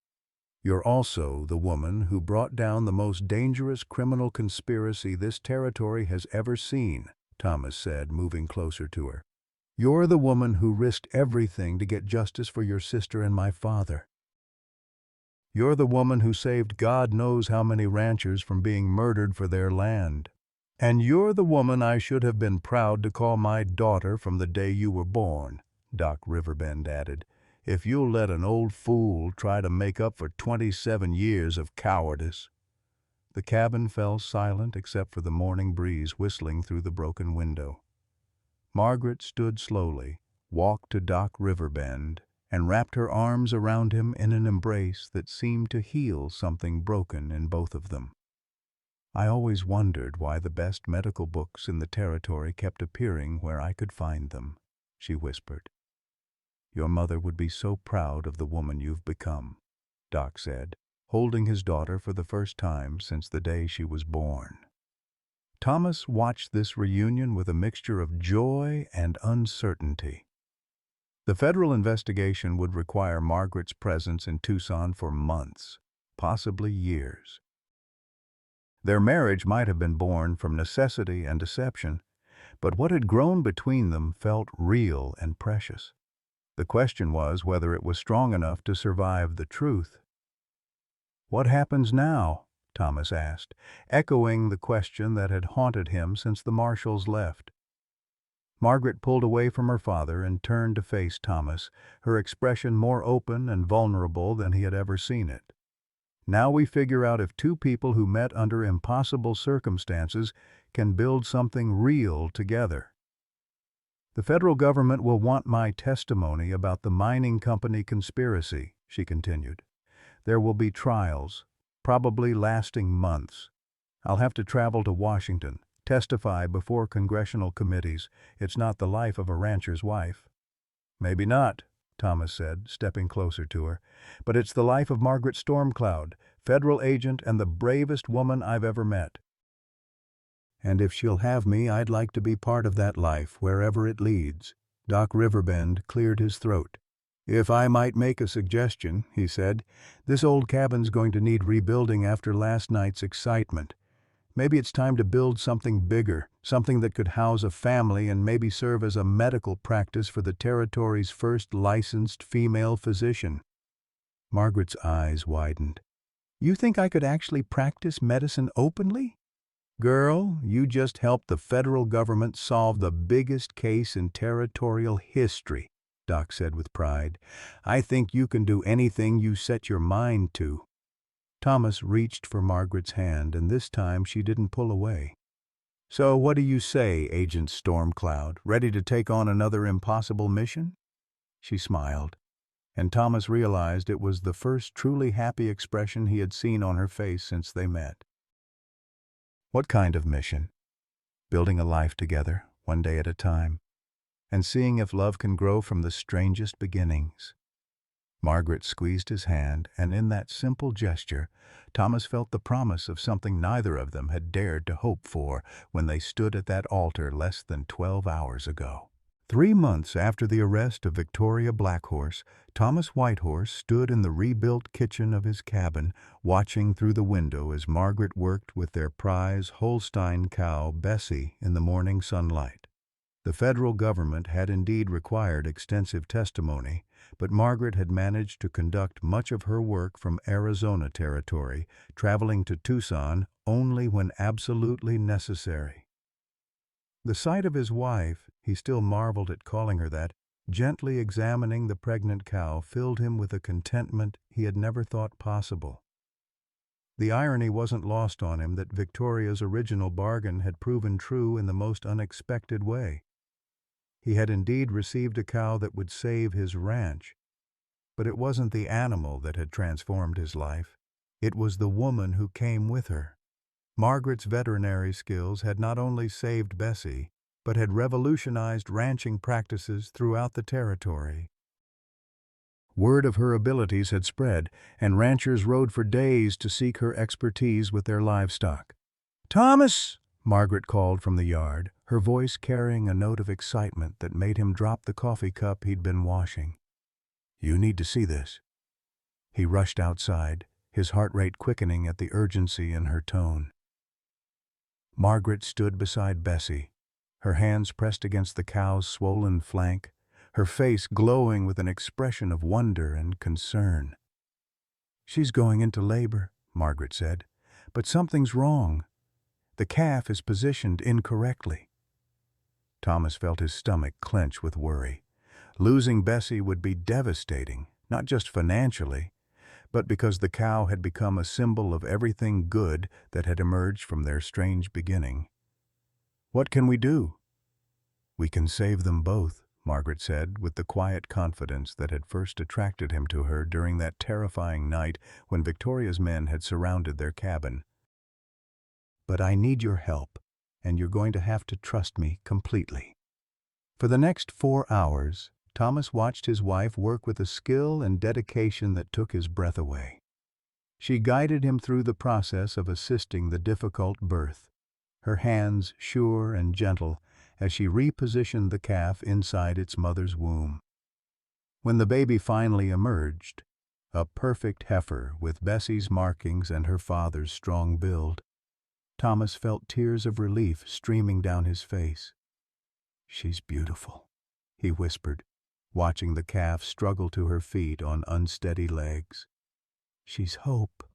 You're also the woman who brought down the most dangerous criminal conspiracy this territory has ever seen, Thomas said, moving closer to her. You're the woman who risked everything to get justice for your sister and my father. You're the woman who saved God knows how many ranchers from being murdered for their land. And you're the woman I should have been proud to call my daughter from the day you were born, Doc Riverbend added, if you'll let an old fool try to make up for 27 years of cowardice. The cabin fell silent except for the morning breeze whistling through the broken window. Margaret stood slowly, walked to Doc Riverbend, and wrapped her arms around him in an embrace that seemed to heal something broken in both of them. I always wondered why the best medical books in the territory kept appearing where I could find them, she whispered. Your mother would be so proud of the woman you've become, Doc said, holding his daughter for the first time since the day she was born. Thomas watched this reunion with a mixture of joy and uncertainty. The federal investigation would require Margaret's presence in Tucson for months, possibly years. Their marriage might have been born from necessity and deception, but what had grown between them felt real and precious. The question was whether it was strong enough to survive the truth. What happens now? Thomas asked, echoing the question that had haunted him since the marshals left. Margaret pulled away from her father and turned to face Thomas, her expression more open and vulnerable than he had ever seen it. Now we figure out if two people who met under impossible circumstances can build something real together. The federal government will want my testimony about the mining company conspiracy, she continued. There will be trials, probably lasting months. I'll have to travel to Washington, testify before congressional committees. It's not the life of a rancher's wife. Maybe not, Thomas said, stepping closer to her, but it's the life of Margaret Stormcloud, federal agent and the bravest woman I've ever met. And if she'll have me, I'd like to be part of that life, wherever it leads. Doc Riverbend cleared his throat. If I might make a suggestion, he said, this old cabin's going to need rebuilding after last night's excitement. Maybe it's time to build something bigger, something that could house a family and maybe serve as a medical practice for the territory's first licensed female physician. Margaret's eyes widened. You think I could actually practice medicine openly? Girl, you just helped the federal government solve the biggest case in territorial history, Doc said with pride. I think you can do anything you set your mind to. Thomas reached for Margaret's hand, and this time she didn't pull away. So what do you say, Agent Stormcloud? Ready to take on another impossible mission? She smiled, and Thomas realized it was the first truly happy expression he had seen on her face since they met. What kind of mission? Building a life together, one day at a time, and seeing if love can grow from the strangest beginnings. Margaret squeezed his hand, and in that simple gesture, Thomas felt the promise of something neither of them had dared to hope for when they stood at that altar less than 12 hours ago. 3 months after the arrest of Victoria Blackhorse, Thomas Whitehorse stood in the rebuilt kitchen of his cabin, watching through the window as Margaret worked with their prize Holstein cow, Bessie, in the morning sunlight. The federal government had indeed required extensive testimony, but Margaret had managed to conduct much of her work from Arizona territory, traveling to Tucson only when absolutely necessary. The sight of his wife, he still marveled at calling her that, gently examining the pregnant cow filled him with a contentment he had never thought possible. The irony wasn't lost on him that Victoria's original bargain had proven true in the most unexpected way. He had indeed received a cow that would save his ranch, but it wasn't the animal that had transformed his life. It was the woman who came with her. Margaret's veterinary skills had not only saved Bessie, but had revolutionized ranching practices throughout the territory. Word of her abilities had spread, and ranchers rode for days to seek her expertise with their livestock. "Thomas!" Margaret called from the yard, her voice carrying a note of excitement that made him drop the coffee cup he'd been washing. "You need to see this." He rushed outside, his heart rate quickening at the urgency in her tone. Margaret stood beside Bessie, her hands pressed against the cow's swollen flank, her face glowing with an expression of wonder and concern. "She's going into labor," Margaret said, "but something's wrong. The calf is positioned incorrectly." Thomas felt his stomach clench with worry. Losing Bessie would be devastating, not just financially, but because the cow had become a symbol of everything good that had emerged from their strange beginning. "What can we do?" "We can save them both," Margaret said, with the quiet confidence that had first attracted him to her during that terrifying night when Victoria's men had surrounded their cabin. "But I need your help, and you're going to have to trust me completely." For the next 4 hours, Thomas watched his wife work with a skill and dedication that took his breath away. She guided him through the process of assisting the difficult birth, her hands sure and gentle as she repositioned the calf inside its mother's womb. When the baby finally emerged, a perfect heifer with Bessie's markings and her father's strong build, Thomas felt tears of relief streaming down his face. "She's beautiful," he whispered, watching the calf struggle to her feet on unsteady legs. "She's hope,"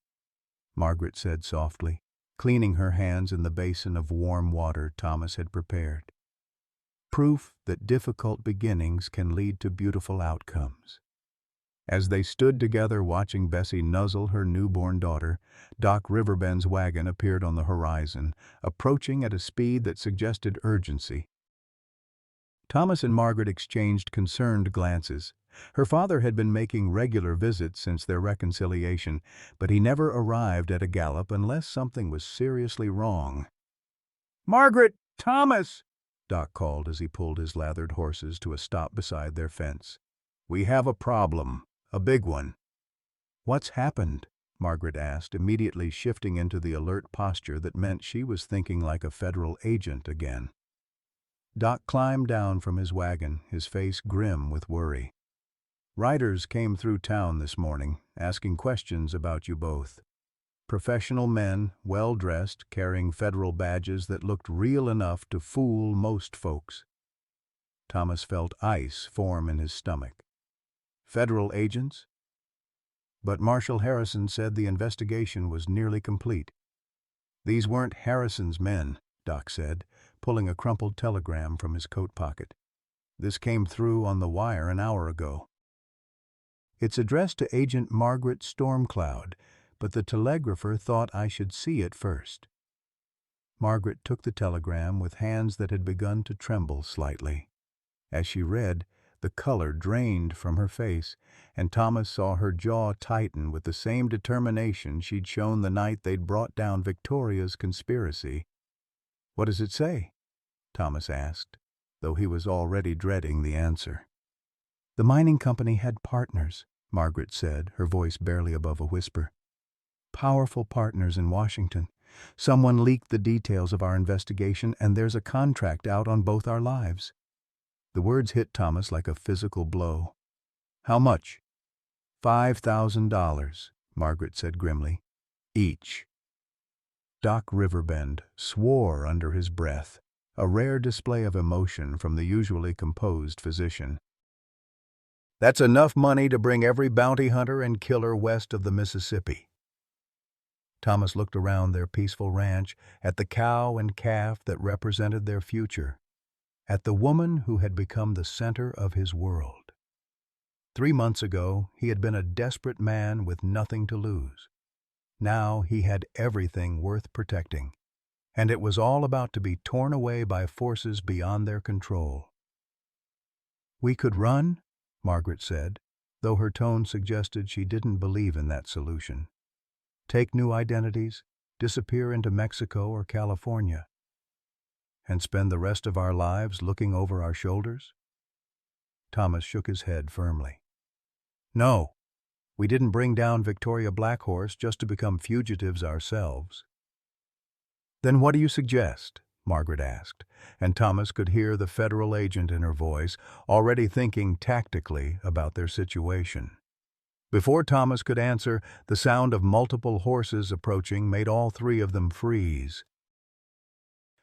Margaret said softly, cleaning her hands in the basin of warm water Thomas had prepared. Proof that difficult beginnings can lead to beautiful outcomes. As they stood together watching Bessie nuzzle her newborn daughter, Doc Riverbend's wagon appeared on the horizon, approaching at a speed that suggested urgency. Thomas and Margaret exchanged concerned glances. Her father had been making regular visits since their reconciliation, but he never arrived at a gallop unless something was seriously wrong. "Margaret! Thomas!" Doc called as he pulled his lathered horses to a stop beside their fence. "We have a problem. A big one." "What's happened?" Margaret asked, immediately shifting into the alert posture that meant she was thinking like a federal agent again. Doc climbed down from his wagon, his face grim with worry. "Riders came through town this morning, asking questions about you both. Professional men, well-dressed, carrying federal badges that looked real enough to fool most folks." Thomas felt ice form in his stomach. "Federal agents?" But Marshal Harrison said the investigation was nearly complete. "These weren't Harrison's men," Doc said, pulling a crumpled telegram from his coat pocket. "This came through on the wire an hour ago. It's addressed to Agent Margaret Stormcloud, but the telegrapher thought I should see it first." Margaret took the telegram with hands that had begun to tremble slightly. As she read, The color drained from her face, and Thomas saw her jaw tighten with the same determination she'd shown the night they'd brought down Victoria's conspiracy. "What does it say?" Thomas asked, though he was already dreading the answer. "The mining company had partners," Margaret said, her voice barely above a whisper. "Powerful partners in Washington. Someone leaked the details of our investigation, and there's a contract out on both our lives." The words hit Thomas like a physical blow. "How much?" $5,000, Margaret said grimly. "Each." Doc Riverbend swore under his breath, a rare display of emotion from the usually composed physician. "That's enough money to bring every bounty hunter and killer west of the Mississippi." Thomas looked around their peaceful ranch, at the cow and calf that represented their future, at the woman who had become the center of his world. 3 months ago, he had been a desperate man with nothing to lose. Now he had everything worth protecting, and it was all about to be torn away by forces beyond their control. "We could run," Margaret said, though her tone suggested she didn't believe in that solution. "Take new identities, disappear into Mexico or California, and spend the rest of our lives looking over our shoulders?" Thomas shook his head firmly. "No, we didn't bring down Victoria Blackhorse just to become fugitives ourselves." "Then what do you suggest?" Margaret asked, and Thomas could hear the federal agent in her voice, already thinking tactically about their situation. Before Thomas could answer, the sound of multiple horses approaching made all 3 of them freeze.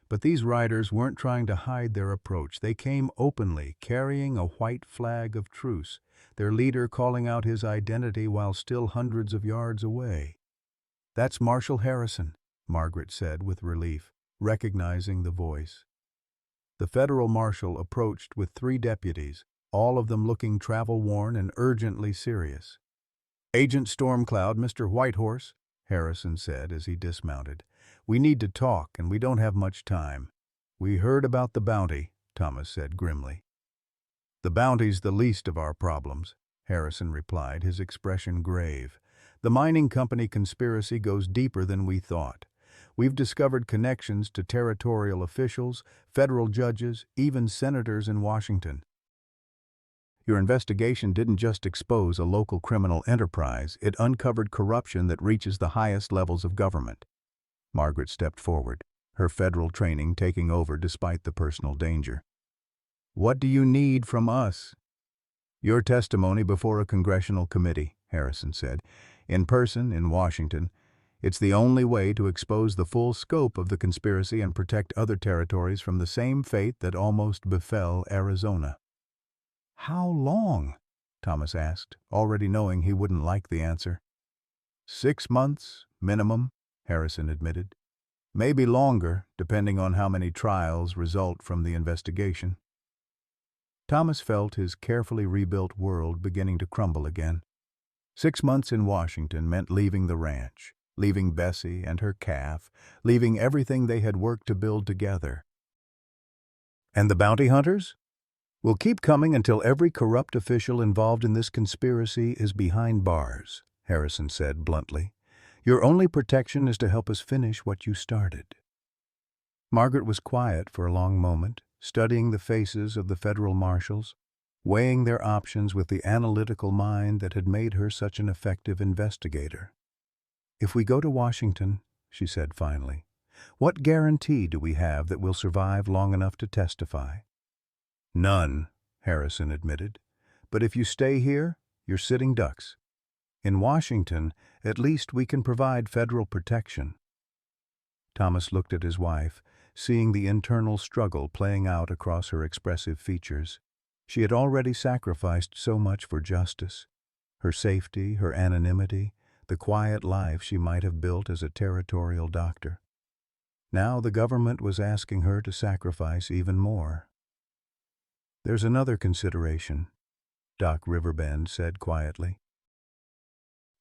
But these riders weren't trying to hide their approach. They came openly, carrying a white flag of truce, their leader calling out his identity while still hundreds of yards away. "That's Marshal Harrison," Margaret said with relief, recognizing the voice. The federal marshal approached with 3 deputies, all of them looking travel-worn and urgently serious. "Agent Stormcloud, Mr. Whitehorse," Harrison said as he dismounted. "We need to talk, and we don't have much time." "We heard about the bounty," Thomas said grimly. "The bounty's the least of our problems," Harrison replied, his expression grave. "The mining company conspiracy goes deeper than we thought. We've discovered connections to territorial officials, federal judges, even senators in Washington. Your investigation didn't just expose a local criminal enterprise, it uncovered corruption that reaches the highest levels of government." Margaret stepped forward, her federal training taking over despite the personal danger. "What do you need from us?" "Your testimony before a congressional committee," Harrison said, "in person in Washington. It's the only way to expose the full scope of the conspiracy and protect other territories from the same fate that almost befell Arizona." "How long?" Thomas asked, already knowing he wouldn't like the answer. 6 months, minimum, Harrison admitted. "Maybe longer, depending on how many trials result from the investigation." Thomas felt his carefully rebuilt world beginning to crumble again. 6 months in Washington meant leaving the ranch, leaving Bessie and her calf, leaving everything they had worked to build together. "And the bounty hunters? We'll keep coming until every corrupt official involved in this conspiracy is behind bars," Harrison said bluntly. "Your only protection is to help us finish what you started." Margaret was quiet for a long moment, studying the faces of the federal marshals, weighing their options with the analytical mind that had made her such an effective investigator. "If we go to Washington," she said finally, "what guarantee do we have that we'll survive long enough to testify?" "None," Harrison admitted. "But if you stay here, you're sitting ducks. In Washington, at least we can provide federal protection." Thomas looked at his wife, seeing the internal struggle playing out across her expressive features. She had already sacrificed so much for justice. Her safety, her anonymity, the quiet life she might have built as a territorial doctor. Now the government was asking her to sacrifice even more. "There's another consideration," Doc Riverbend said quietly.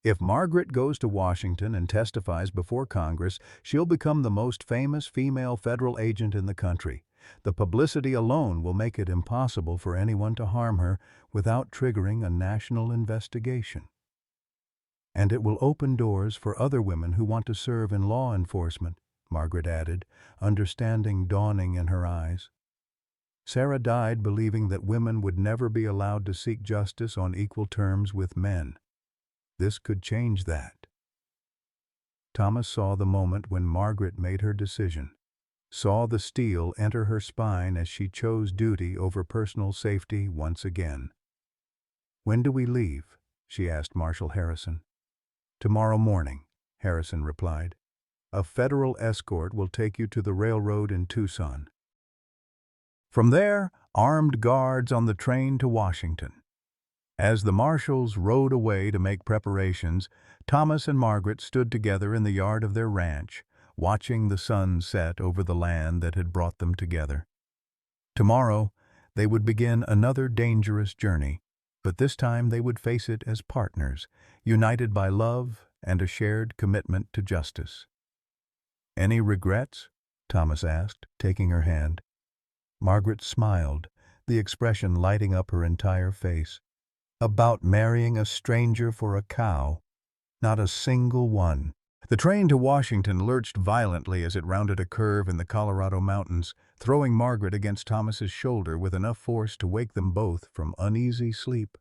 "If Margaret goes to Washington and testifies before Congress, she'll become the most famous female federal agent in the country. The publicity alone will make it impossible for anyone to harm her without triggering a national investigation. And it will open doors for other women who want to serve in law enforcement, Margaret added, understanding dawning in her eyes. Sarah died believing that women would never be allowed to seek justice on equal terms with men. This could change that. Thomas saw the moment when Margaret made her decision, saw the steel enter her spine as she chose duty over personal safety once again. "When do we leave?" she asked Marshal Harrison. "Tomorrow morning," Harrison replied. "A federal escort will take you to the railroad in Tucson. From there, armed guards on the train to Washington." As the marshals rode away to make preparations, Thomas and Margaret stood together in the yard of their ranch, watching the sun set over the land that had brought them together. Tomorrow, they would begin another dangerous journey, but this time they would face it as partners, united by love and a shared commitment to justice. "Any regrets?" Thomas asked, taking her hand. Margaret smiled, the expression lighting up her entire face. "About marrying a stranger for a cow? Not a single one." The train to Washington lurched violently as it rounded a curve in the Colorado mountains, throwing Margaret against Thomas's shoulder with enough force to wake them both from uneasy sleep.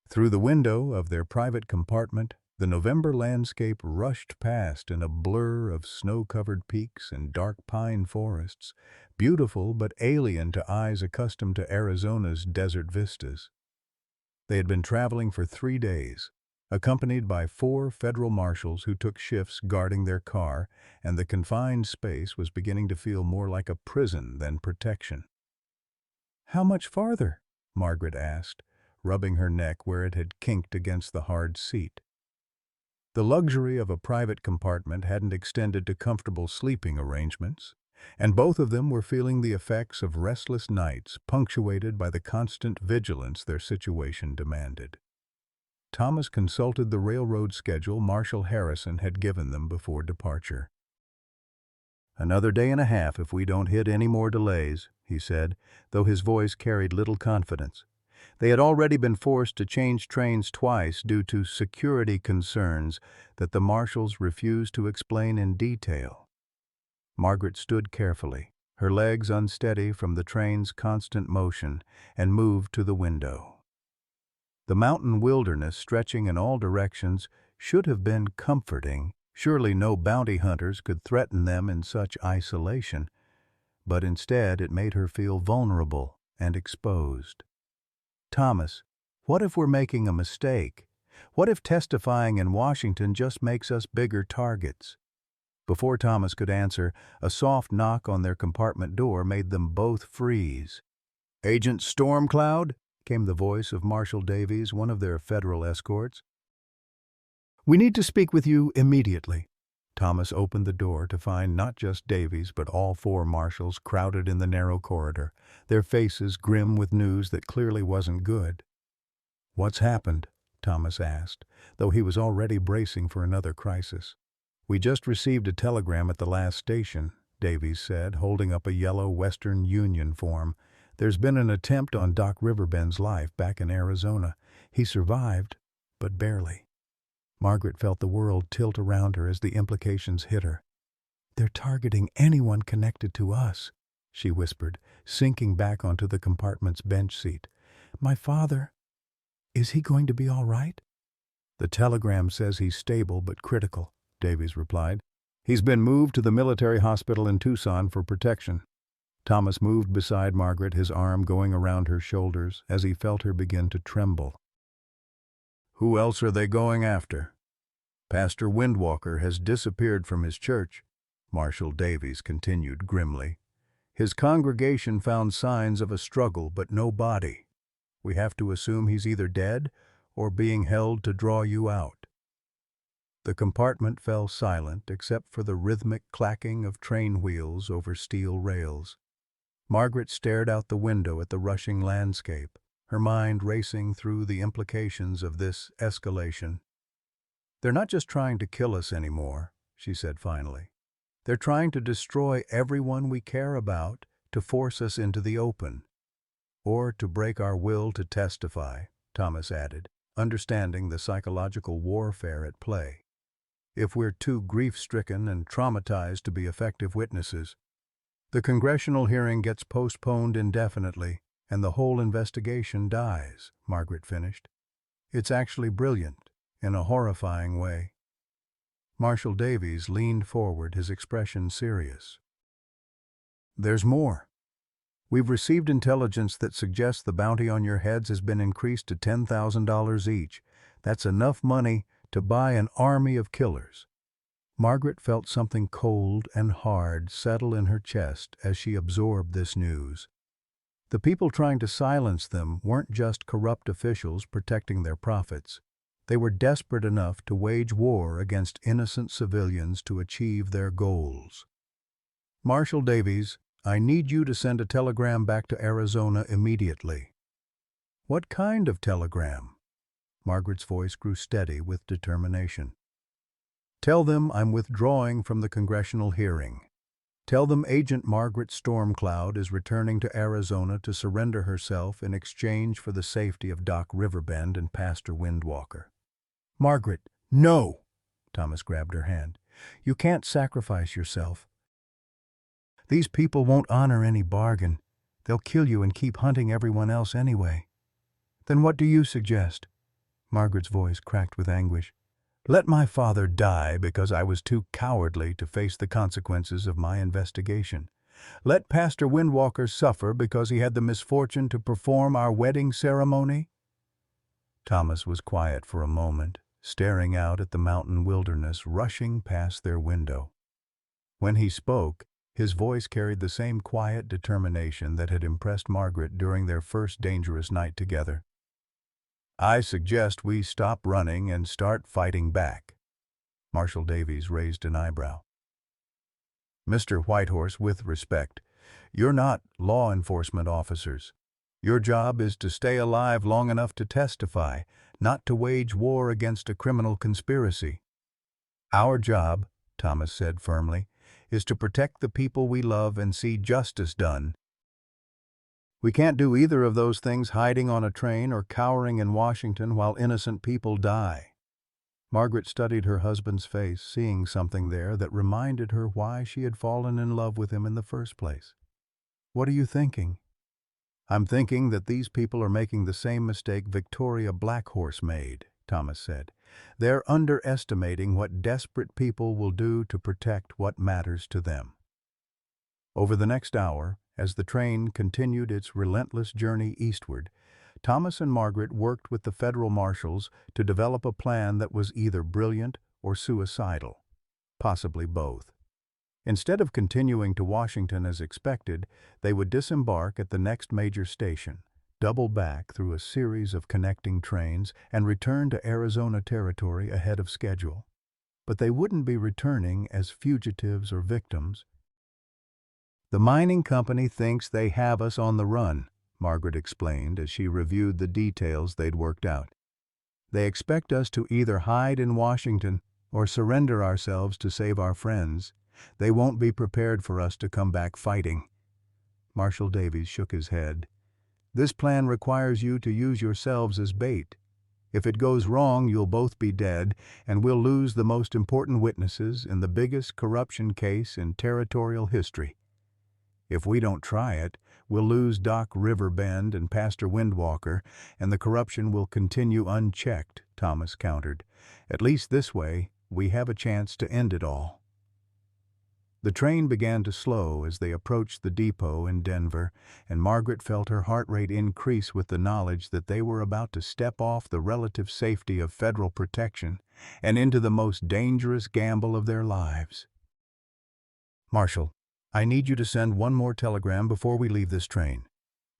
Through the window of their private compartment, the November landscape rushed past in a blur of snow-covered peaks and dark pine forests, beautiful but alien to eyes accustomed to Arizona's desert vistas. They had been traveling for 3 days, accompanied by 4 federal marshals who took shifts guarding their car, and the confined space was beginning to feel more like a prison than protection. "How much farther?" Margaret asked, rubbing her neck where it had kinked against the hard seat. The luxury of a private compartment hadn't extended to comfortable sleeping arrangements, and both of them were feeling the effects of restless nights punctuated by the constant vigilance their situation demanded. Thomas consulted the railroad schedule Marshal Harrison had given them before departure. "Another day and a half if we don't hit any more delays," he said, though his voice carried little confidence. They had already been forced to change trains twice due to security concerns that the marshals refused to explain in detail. Margaret stood carefully, her legs unsteady from the train's constant motion, and moved to the window. The mountain wilderness stretching in all directions should have been comforting. Surely no bounty hunters could threaten them in such isolation, but instead it made her feel vulnerable and exposed. "Thomas, what if we're making a mistake? What if testifying in Washington just makes us bigger targets?" Before Thomas could answer, a soft knock on their compartment door made them both freeze. "Agent Stormcloud?" came the voice of Marshal Davies, one of their federal escorts. "We need to speak with you immediately." Thomas opened the door to find not just Davies but all 4 marshals crowded in the narrow corridor, their faces grim with news that clearly wasn't good. "What's happened?" Thomas asked, though he was already bracing for another crisis. "We just received a telegram at the last station," Davies said, holding up a yellow Western Union form. "There's been an attempt on Doc Riverbend's life back in Arizona. He survived, but barely." Margaret felt the world tilt around her as the implications hit her. "They're targeting anyone connected to us," she whispered, sinking back onto the compartment's bench seat. "My father, is he going to be all right?" "The telegram says he's stable but critical," Davies replied. "He's been moved to the military hospital in Tucson for protection." Thomas moved beside Margaret, his arm going around her shoulders as he felt her begin to tremble. "Who else are they going after?" "Pastor Windwalker has disappeared from his church," Marshal Davies continued grimly. "His congregation found signs of a struggle, but no body. We have to assume he's either dead or being held to draw you out." The compartment fell silent except for the rhythmic clacking of train wheels over steel rails. Margaret stared out the window at the rushing landscape, her mind racing through the implications of this escalation. "They're not just trying to kill us anymore," she said finally. "They're trying to destroy everyone we care about, to force us into the open, or to break our will to testify, Thomas added, understanding the psychological warfare at play. If we're too grief-stricken and traumatized to be effective witnesses, the congressional hearing gets postponed indefinitely, and the whole investigation dies, Margaret finished. It's actually brilliant, in a horrifying way. Marshal Davies leaned forward, his expression serious. There's more. We've received intelligence that suggests the bounty on your heads has been increased to $10,000 each. That's enough money to buy an army of killers. Margaret felt something cold and hard settle in her chest as she absorbed this news. The people trying to silence them weren't just corrupt officials protecting their profits. They were desperate enough to wage war against innocent civilians to achieve their goals. Marshal Davies, I need you to send a telegram back to Arizona immediately. What kind of telegram? Margaret's voice grew steady with determination. Tell them I'm withdrawing from the congressional hearing. Tell them Agent Margaret Stormcloud is returning to Arizona to surrender herself in exchange for the safety of Doc Riverbend and Pastor Windwalker. Margaret, no! Thomas grabbed her hand. You can't sacrifice yourself. These people won't honor any bargain. They'll kill you and keep hunting everyone else anyway. Then what do you suggest? Margaret's voice cracked with anguish. Let my father die because I was too cowardly to face the consequences of my investigation. Let Pastor Windwalker suffer because he had the misfortune to perform our wedding ceremony? Thomas was quiet for a moment, staring out at the mountain wilderness rushing past their window. When he spoke, his voice carried the same quiet determination that had impressed Margaret during their first dangerous night together. I suggest we stop running and start fighting back. Marshal Davies raised an eyebrow. Mr. Whitehorse, with respect, you're not law enforcement officers. Your job is to stay alive long enough to testify, not to wage war against a criminal conspiracy. Our job, Thomas said firmly, is to protect the people we love and see justice done. We can't do either of those things hiding on a train or cowering in Washington while innocent people die. Margaret studied her husband's face, seeing something there that reminded her why she had fallen in love with him in the first place. What are you thinking? I'm thinking that these people are making the same mistake Victoria Blackhorse made, Thomas said. They're underestimating what desperate people will do to protect what matters to them. Over the next hour, as the train continued its relentless journey eastward, Thomas and Margaret worked with the federal marshals to develop a plan that was either brilliant or suicidal, possibly both. Instead of continuing to Washington as expected, they would disembark at the next major station, double back through a series of connecting trains, and return to Arizona territory ahead of schedule. But they wouldn't be returning as fugitives or victims. The mining company thinks they have us on the run, Margaret explained as she reviewed the details they'd worked out. They expect us to either hide in Washington or surrender ourselves to save our friends. They won't be prepared for us to come back fighting. Marshal Davies shook his head. This plan requires you to use yourselves as bait. If it goes wrong, you'll both be dead, and we'll lose the most important witnesses in the biggest corruption case in territorial history. If we don't try it, we'll lose Doc Riverbend and Pastor Windwalker, and the corruption will continue unchecked, Thomas countered. At least this way, we have a chance to end it all. The train began to slow as they approached the depot in Denver, and Margaret felt her heart rate increase with the knowledge that they were about to step off the relative safety of federal protection and into the most dangerous gamble of their lives. Marshal, I need you to send one more telegram before we leave this train.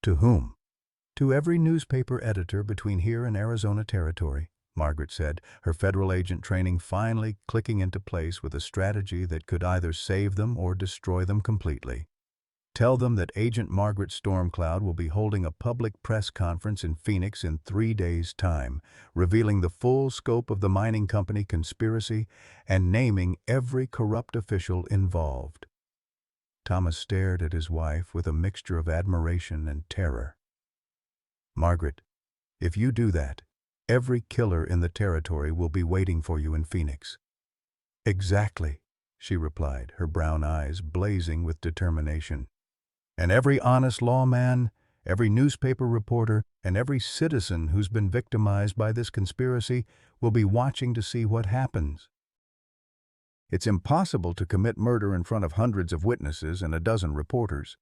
To whom? To every newspaper editor between here and Arizona territory, Margaret said, her federal agent training finally clicking into place with a strategy that could either save them or destroy them completely. Tell them that Agent Margaret Stormcloud will be holding a public press conference in Phoenix in 3 days' time, revealing the full scope of the mining company conspiracy and naming every corrupt official involved. Thomas stared at his wife with a mixture of admiration and terror. "Margaret, if you do that, every killer in the territory will be waiting for you in Phoenix." "Exactly," she replied, her brown eyes blazing with determination. "And every honest lawman, every newspaper reporter, and every citizen who's been victimized by this conspiracy will be watching to see what happens. It's impossible to commit murder in front of hundreds of witnesses and a dozen reporters.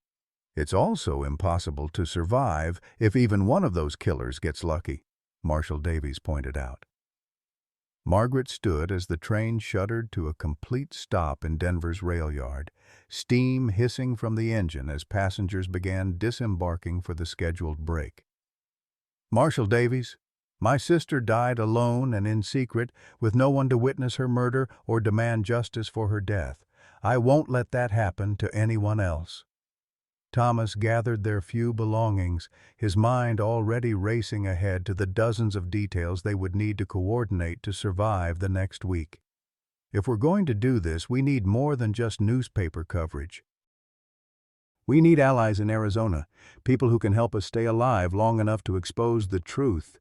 It's also impossible to survive if even one of those killers gets lucky," Marshal Davies pointed out. Margaret stood as the train shuddered to a complete stop in Denver's rail yard, steam hissing from the engine as passengers began disembarking for the scheduled break. "Marshal Davies, my sister died alone and in secret, with no one to witness her murder or demand justice for her death. I won't let that happen to anyone else." Thomas gathered their few belongings, his mind already racing ahead to the dozens of details they would need to coordinate to survive the next week. "If we're going to do this, we need more than just newspaper coverage. We need allies in Arizona, people who can help us stay alive long enough to expose the truth."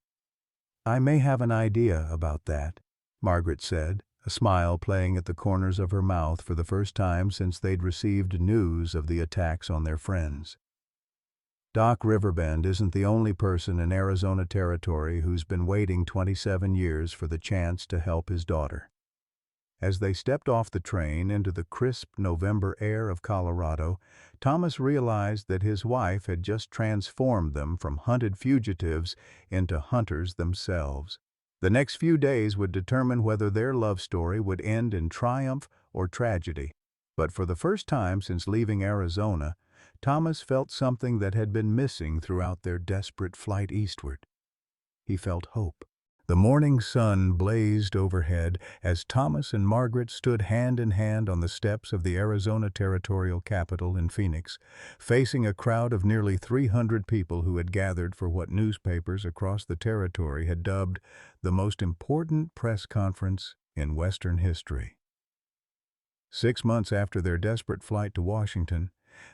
"I may have an idea about that," Margaret said, a smile playing at the corners of her mouth for the first time since they'd received news of the attacks on their friends. "Doc Riverbend isn't the only person in Arizona Territory who's been waiting 27 years for the chance to help his daughter." As they stepped off the train into the crisp November air of Colorado, Thomas realized that his wife had just transformed them from hunted fugitives into hunters themselves. The next few days would determine whether their love story would end in triumph or tragedy. But for the first time since leaving Arizona, Thomas felt something that had been missing throughout their desperate flight eastward. He felt hope. The morning sun blazed overhead as Thomas and Margaret stood hand in hand on the steps of the Arizona Territorial Capitol in Phoenix, facing a crowd of nearly 300 people who had gathered for what newspapers across the territory had dubbed the most important press conference in Western history. 6 months after their desperate flight to Washington,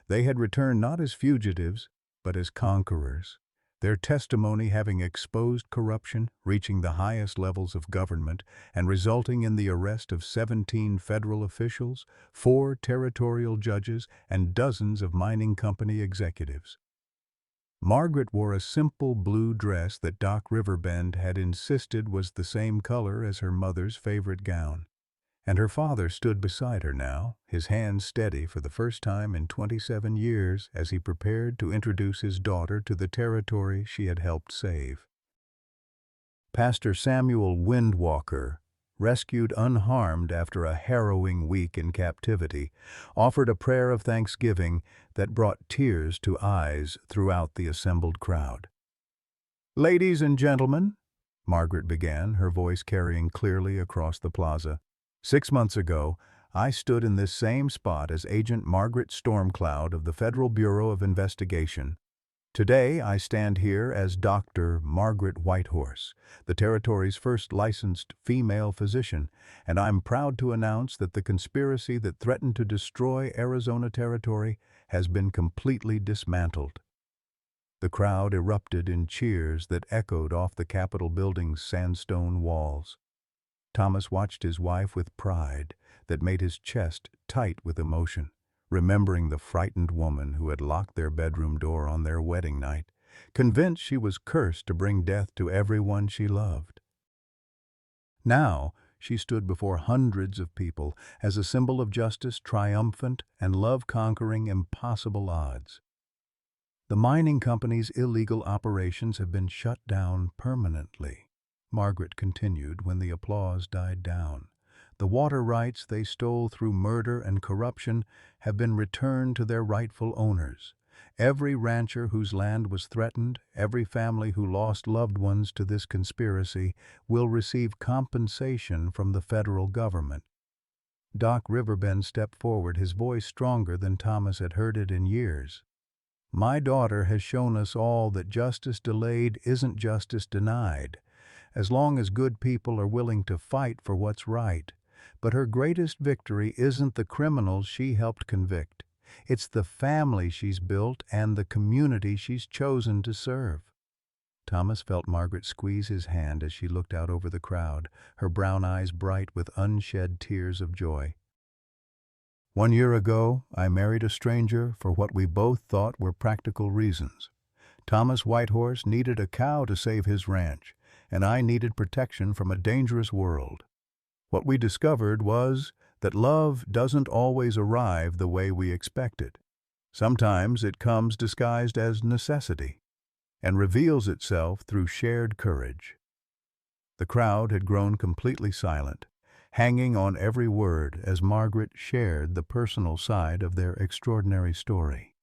they had returned not as fugitives, but as conquerors, their testimony having exposed corruption, reaching the highest levels of government, and resulting in the arrest of 17 federal officials, 4 territorial judges, and dozens of mining company executives. Margaret wore a simple blue dress that Doc Riverbend had insisted was the same color as her mother's favorite gown. And her father stood beside her now, his hand steady for the first time in 27 years as he prepared to introduce his daughter to the territory she had helped save. Pastor Samuel Windwalker, rescued unharmed after a harrowing week in captivity, offered a prayer of thanksgiving that brought tears to eyes throughout the assembled crowd. "Ladies and gentlemen," Margaret began, her voice carrying clearly across the plaza, "6 months ago, I stood in this same spot as Agent Margaret Stormcloud of the Federal Bureau of Investigation. Today, I stand here as Dr. Margaret Whitehorse, the territory's first licensed female physician, and I'm proud to announce that the conspiracy that threatened to destroy Arizona Territory has been completely dismantled." The crowd erupted in cheers that echoed off the Capitol building's sandstone walls. Thomas watched his wife with pride that made his chest tight with emotion, remembering the frightened woman who had locked their bedroom door on their wedding night, convinced she was cursed to bring death to everyone she loved. Now she stood before hundreds of people as a symbol of justice triumphant and love conquering impossible odds. "The mining company's illegal operations have been shut down permanently," Margaret continued when the applause died down. "The water rights they stole through murder and corruption have been returned to their rightful owners. Every rancher whose land was threatened, every family who lost loved ones to this conspiracy, will receive compensation from the federal government." Doc Riverbend stepped forward, his voice stronger than Thomas had heard it in years. "My daughter has shown us all that justice delayed isn't justice denied, as long as good people are willing to fight for what's right. But her greatest victory isn't the criminals she helped convict. It's the family she's built and the community she's chosen to serve. Thomas felt Margaret squeeze his hand as she looked out over the crowd, her brown eyes bright with unshed tears of joy. 1 year ago, I married a stranger for what we both thought were practical reasons. Thomas Whitehorse needed a cow to save his ranch, and I needed protection from a dangerous world. What we discovered was that love doesn't always arrive the way we expect it. Sometimes it comes disguised as necessity and reveals itself through shared courage. The crowd had grown completely silent, hanging on every word as Margaret shared the personal side of their extraordinary story.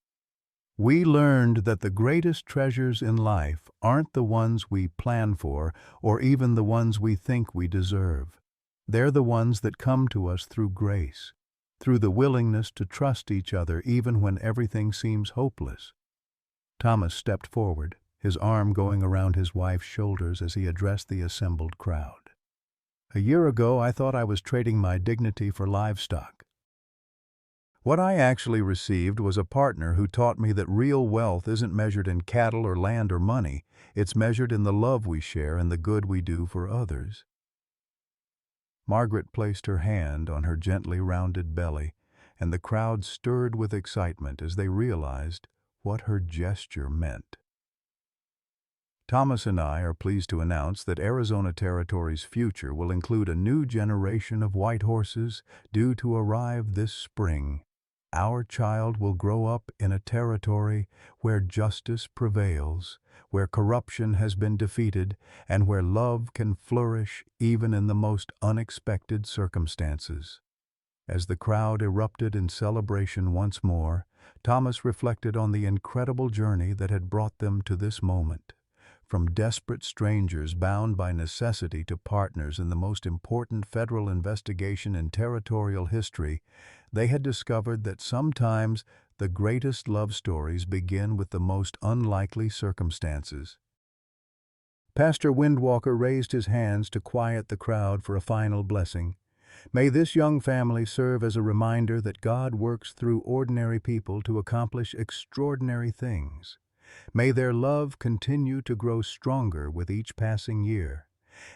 We learned that the greatest treasures in life aren't the ones we plan for or even the ones we think we deserve. They're the ones that come to us through grace, through the willingness to trust each other even when everything seems hopeless. Thomas stepped forward, his arm going around his wife's shoulders as he addressed the assembled crowd. 1 year ago, I thought I was trading my dignity for livestock. What I actually received was a partner who taught me that real wealth isn't measured in cattle or land or money. It's measured in the love we share and the good we do for others. Margaret placed her hand on her gently rounded belly, and the crowd stirred with excitement as they realized what her gesture meant. Thomas and I are pleased to announce that Arizona Territory's future will include a new generation of white horses due to arrive this spring. Our child will grow up in a territory where justice prevails, where corruption has been defeated, and where love can flourish even in the most unexpected circumstances. As the crowd erupted in celebration once more, Thomas reflected on the incredible journey that had brought them to this moment. From desperate strangers bound by necessity to partners in the most important federal investigation in territorial history, they had discovered that sometimes the greatest love stories begin with the most unlikely circumstances. Pastor Windwalker raised his hands to quiet the crowd for a final blessing. May this young family serve as a reminder that God works through ordinary people to accomplish extraordinary things. May their love continue to grow stronger with each passing year,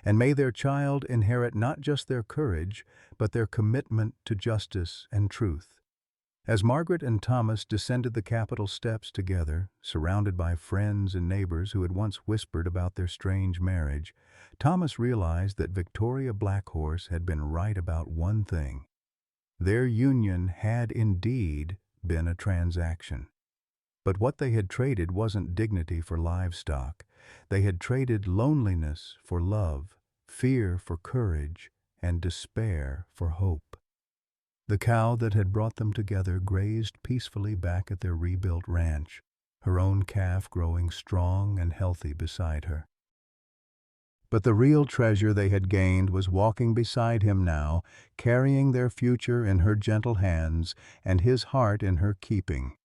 and may their child inherit not just their courage, but their commitment to justice and truth. As Margaret and Thomas descended the Capitol steps together, surrounded by friends and neighbors who had once whispered about their strange marriage, Thomas realized that Victoria Blackhorse had been right about one thing. Their union had indeed been a transaction. But what they had traded wasn't dignity for livestock. They had traded loneliness for love, fear for courage, and despair for hope. The cow that had brought them together grazed peacefully back at their rebuilt ranch, her own calf growing strong and healthy beside her. But the real treasure they had gained was walking beside him now, carrying their future in her gentle hands and his heart in her keeping.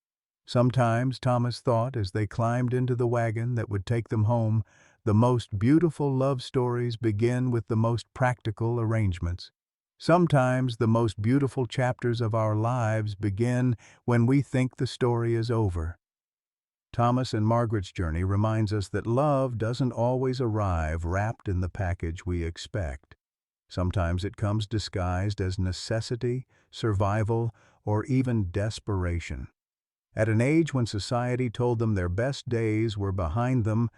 Sometimes, Thomas thought, as they climbed into the wagon that would take them home, the most beautiful love stories begin with the most practical arrangements. Sometimes the most beautiful chapters of our lives begin when we think the story is over. Thomas and Margaret's journey reminds us that love doesn't always arrive wrapped in the package we expect. Sometimes it comes disguised as necessity, survival, or even desperation. At an age when society told them their best days were behind them,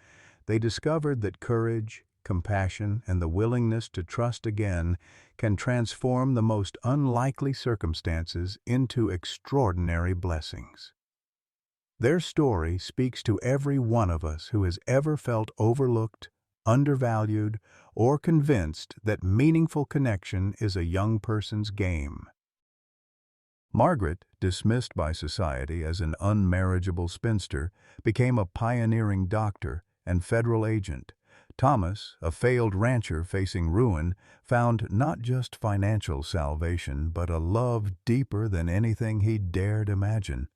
they discovered that courage, compassion, and the willingness to trust again can transform the most unlikely circumstances into extraordinary blessings. Their story speaks to every one of us who has ever felt overlooked, undervalued, or convinced that meaningful connection is a young person's game. Margaret, dismissed by society as an unmarriageable spinster, became a pioneering doctor and federal agent. Thomas, a failed rancher facing ruin, found not just financial salvation, but a love deeper than anything he dared imagine.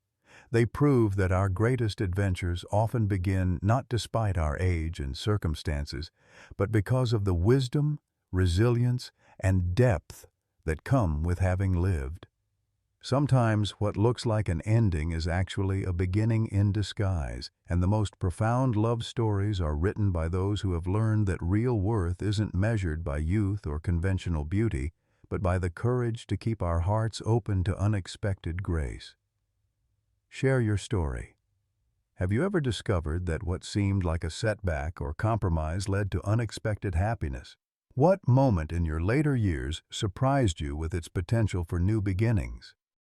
They prove that our greatest adventures often begin not despite our age and circumstances, but because of the wisdom, resilience, and depth that come with having lived. Sometimes what looks like an ending is actually a beginning in disguise, and the most profound love stories are written by those who have learned that real worth isn't measured by youth or conventional beauty, but by the courage to keep our hearts open to unexpected grace. Share your story. Have you ever discovered that what seemed like a setback or compromise led to unexpected happiness? What moment in your later years surprised you with its potential for new beginnings?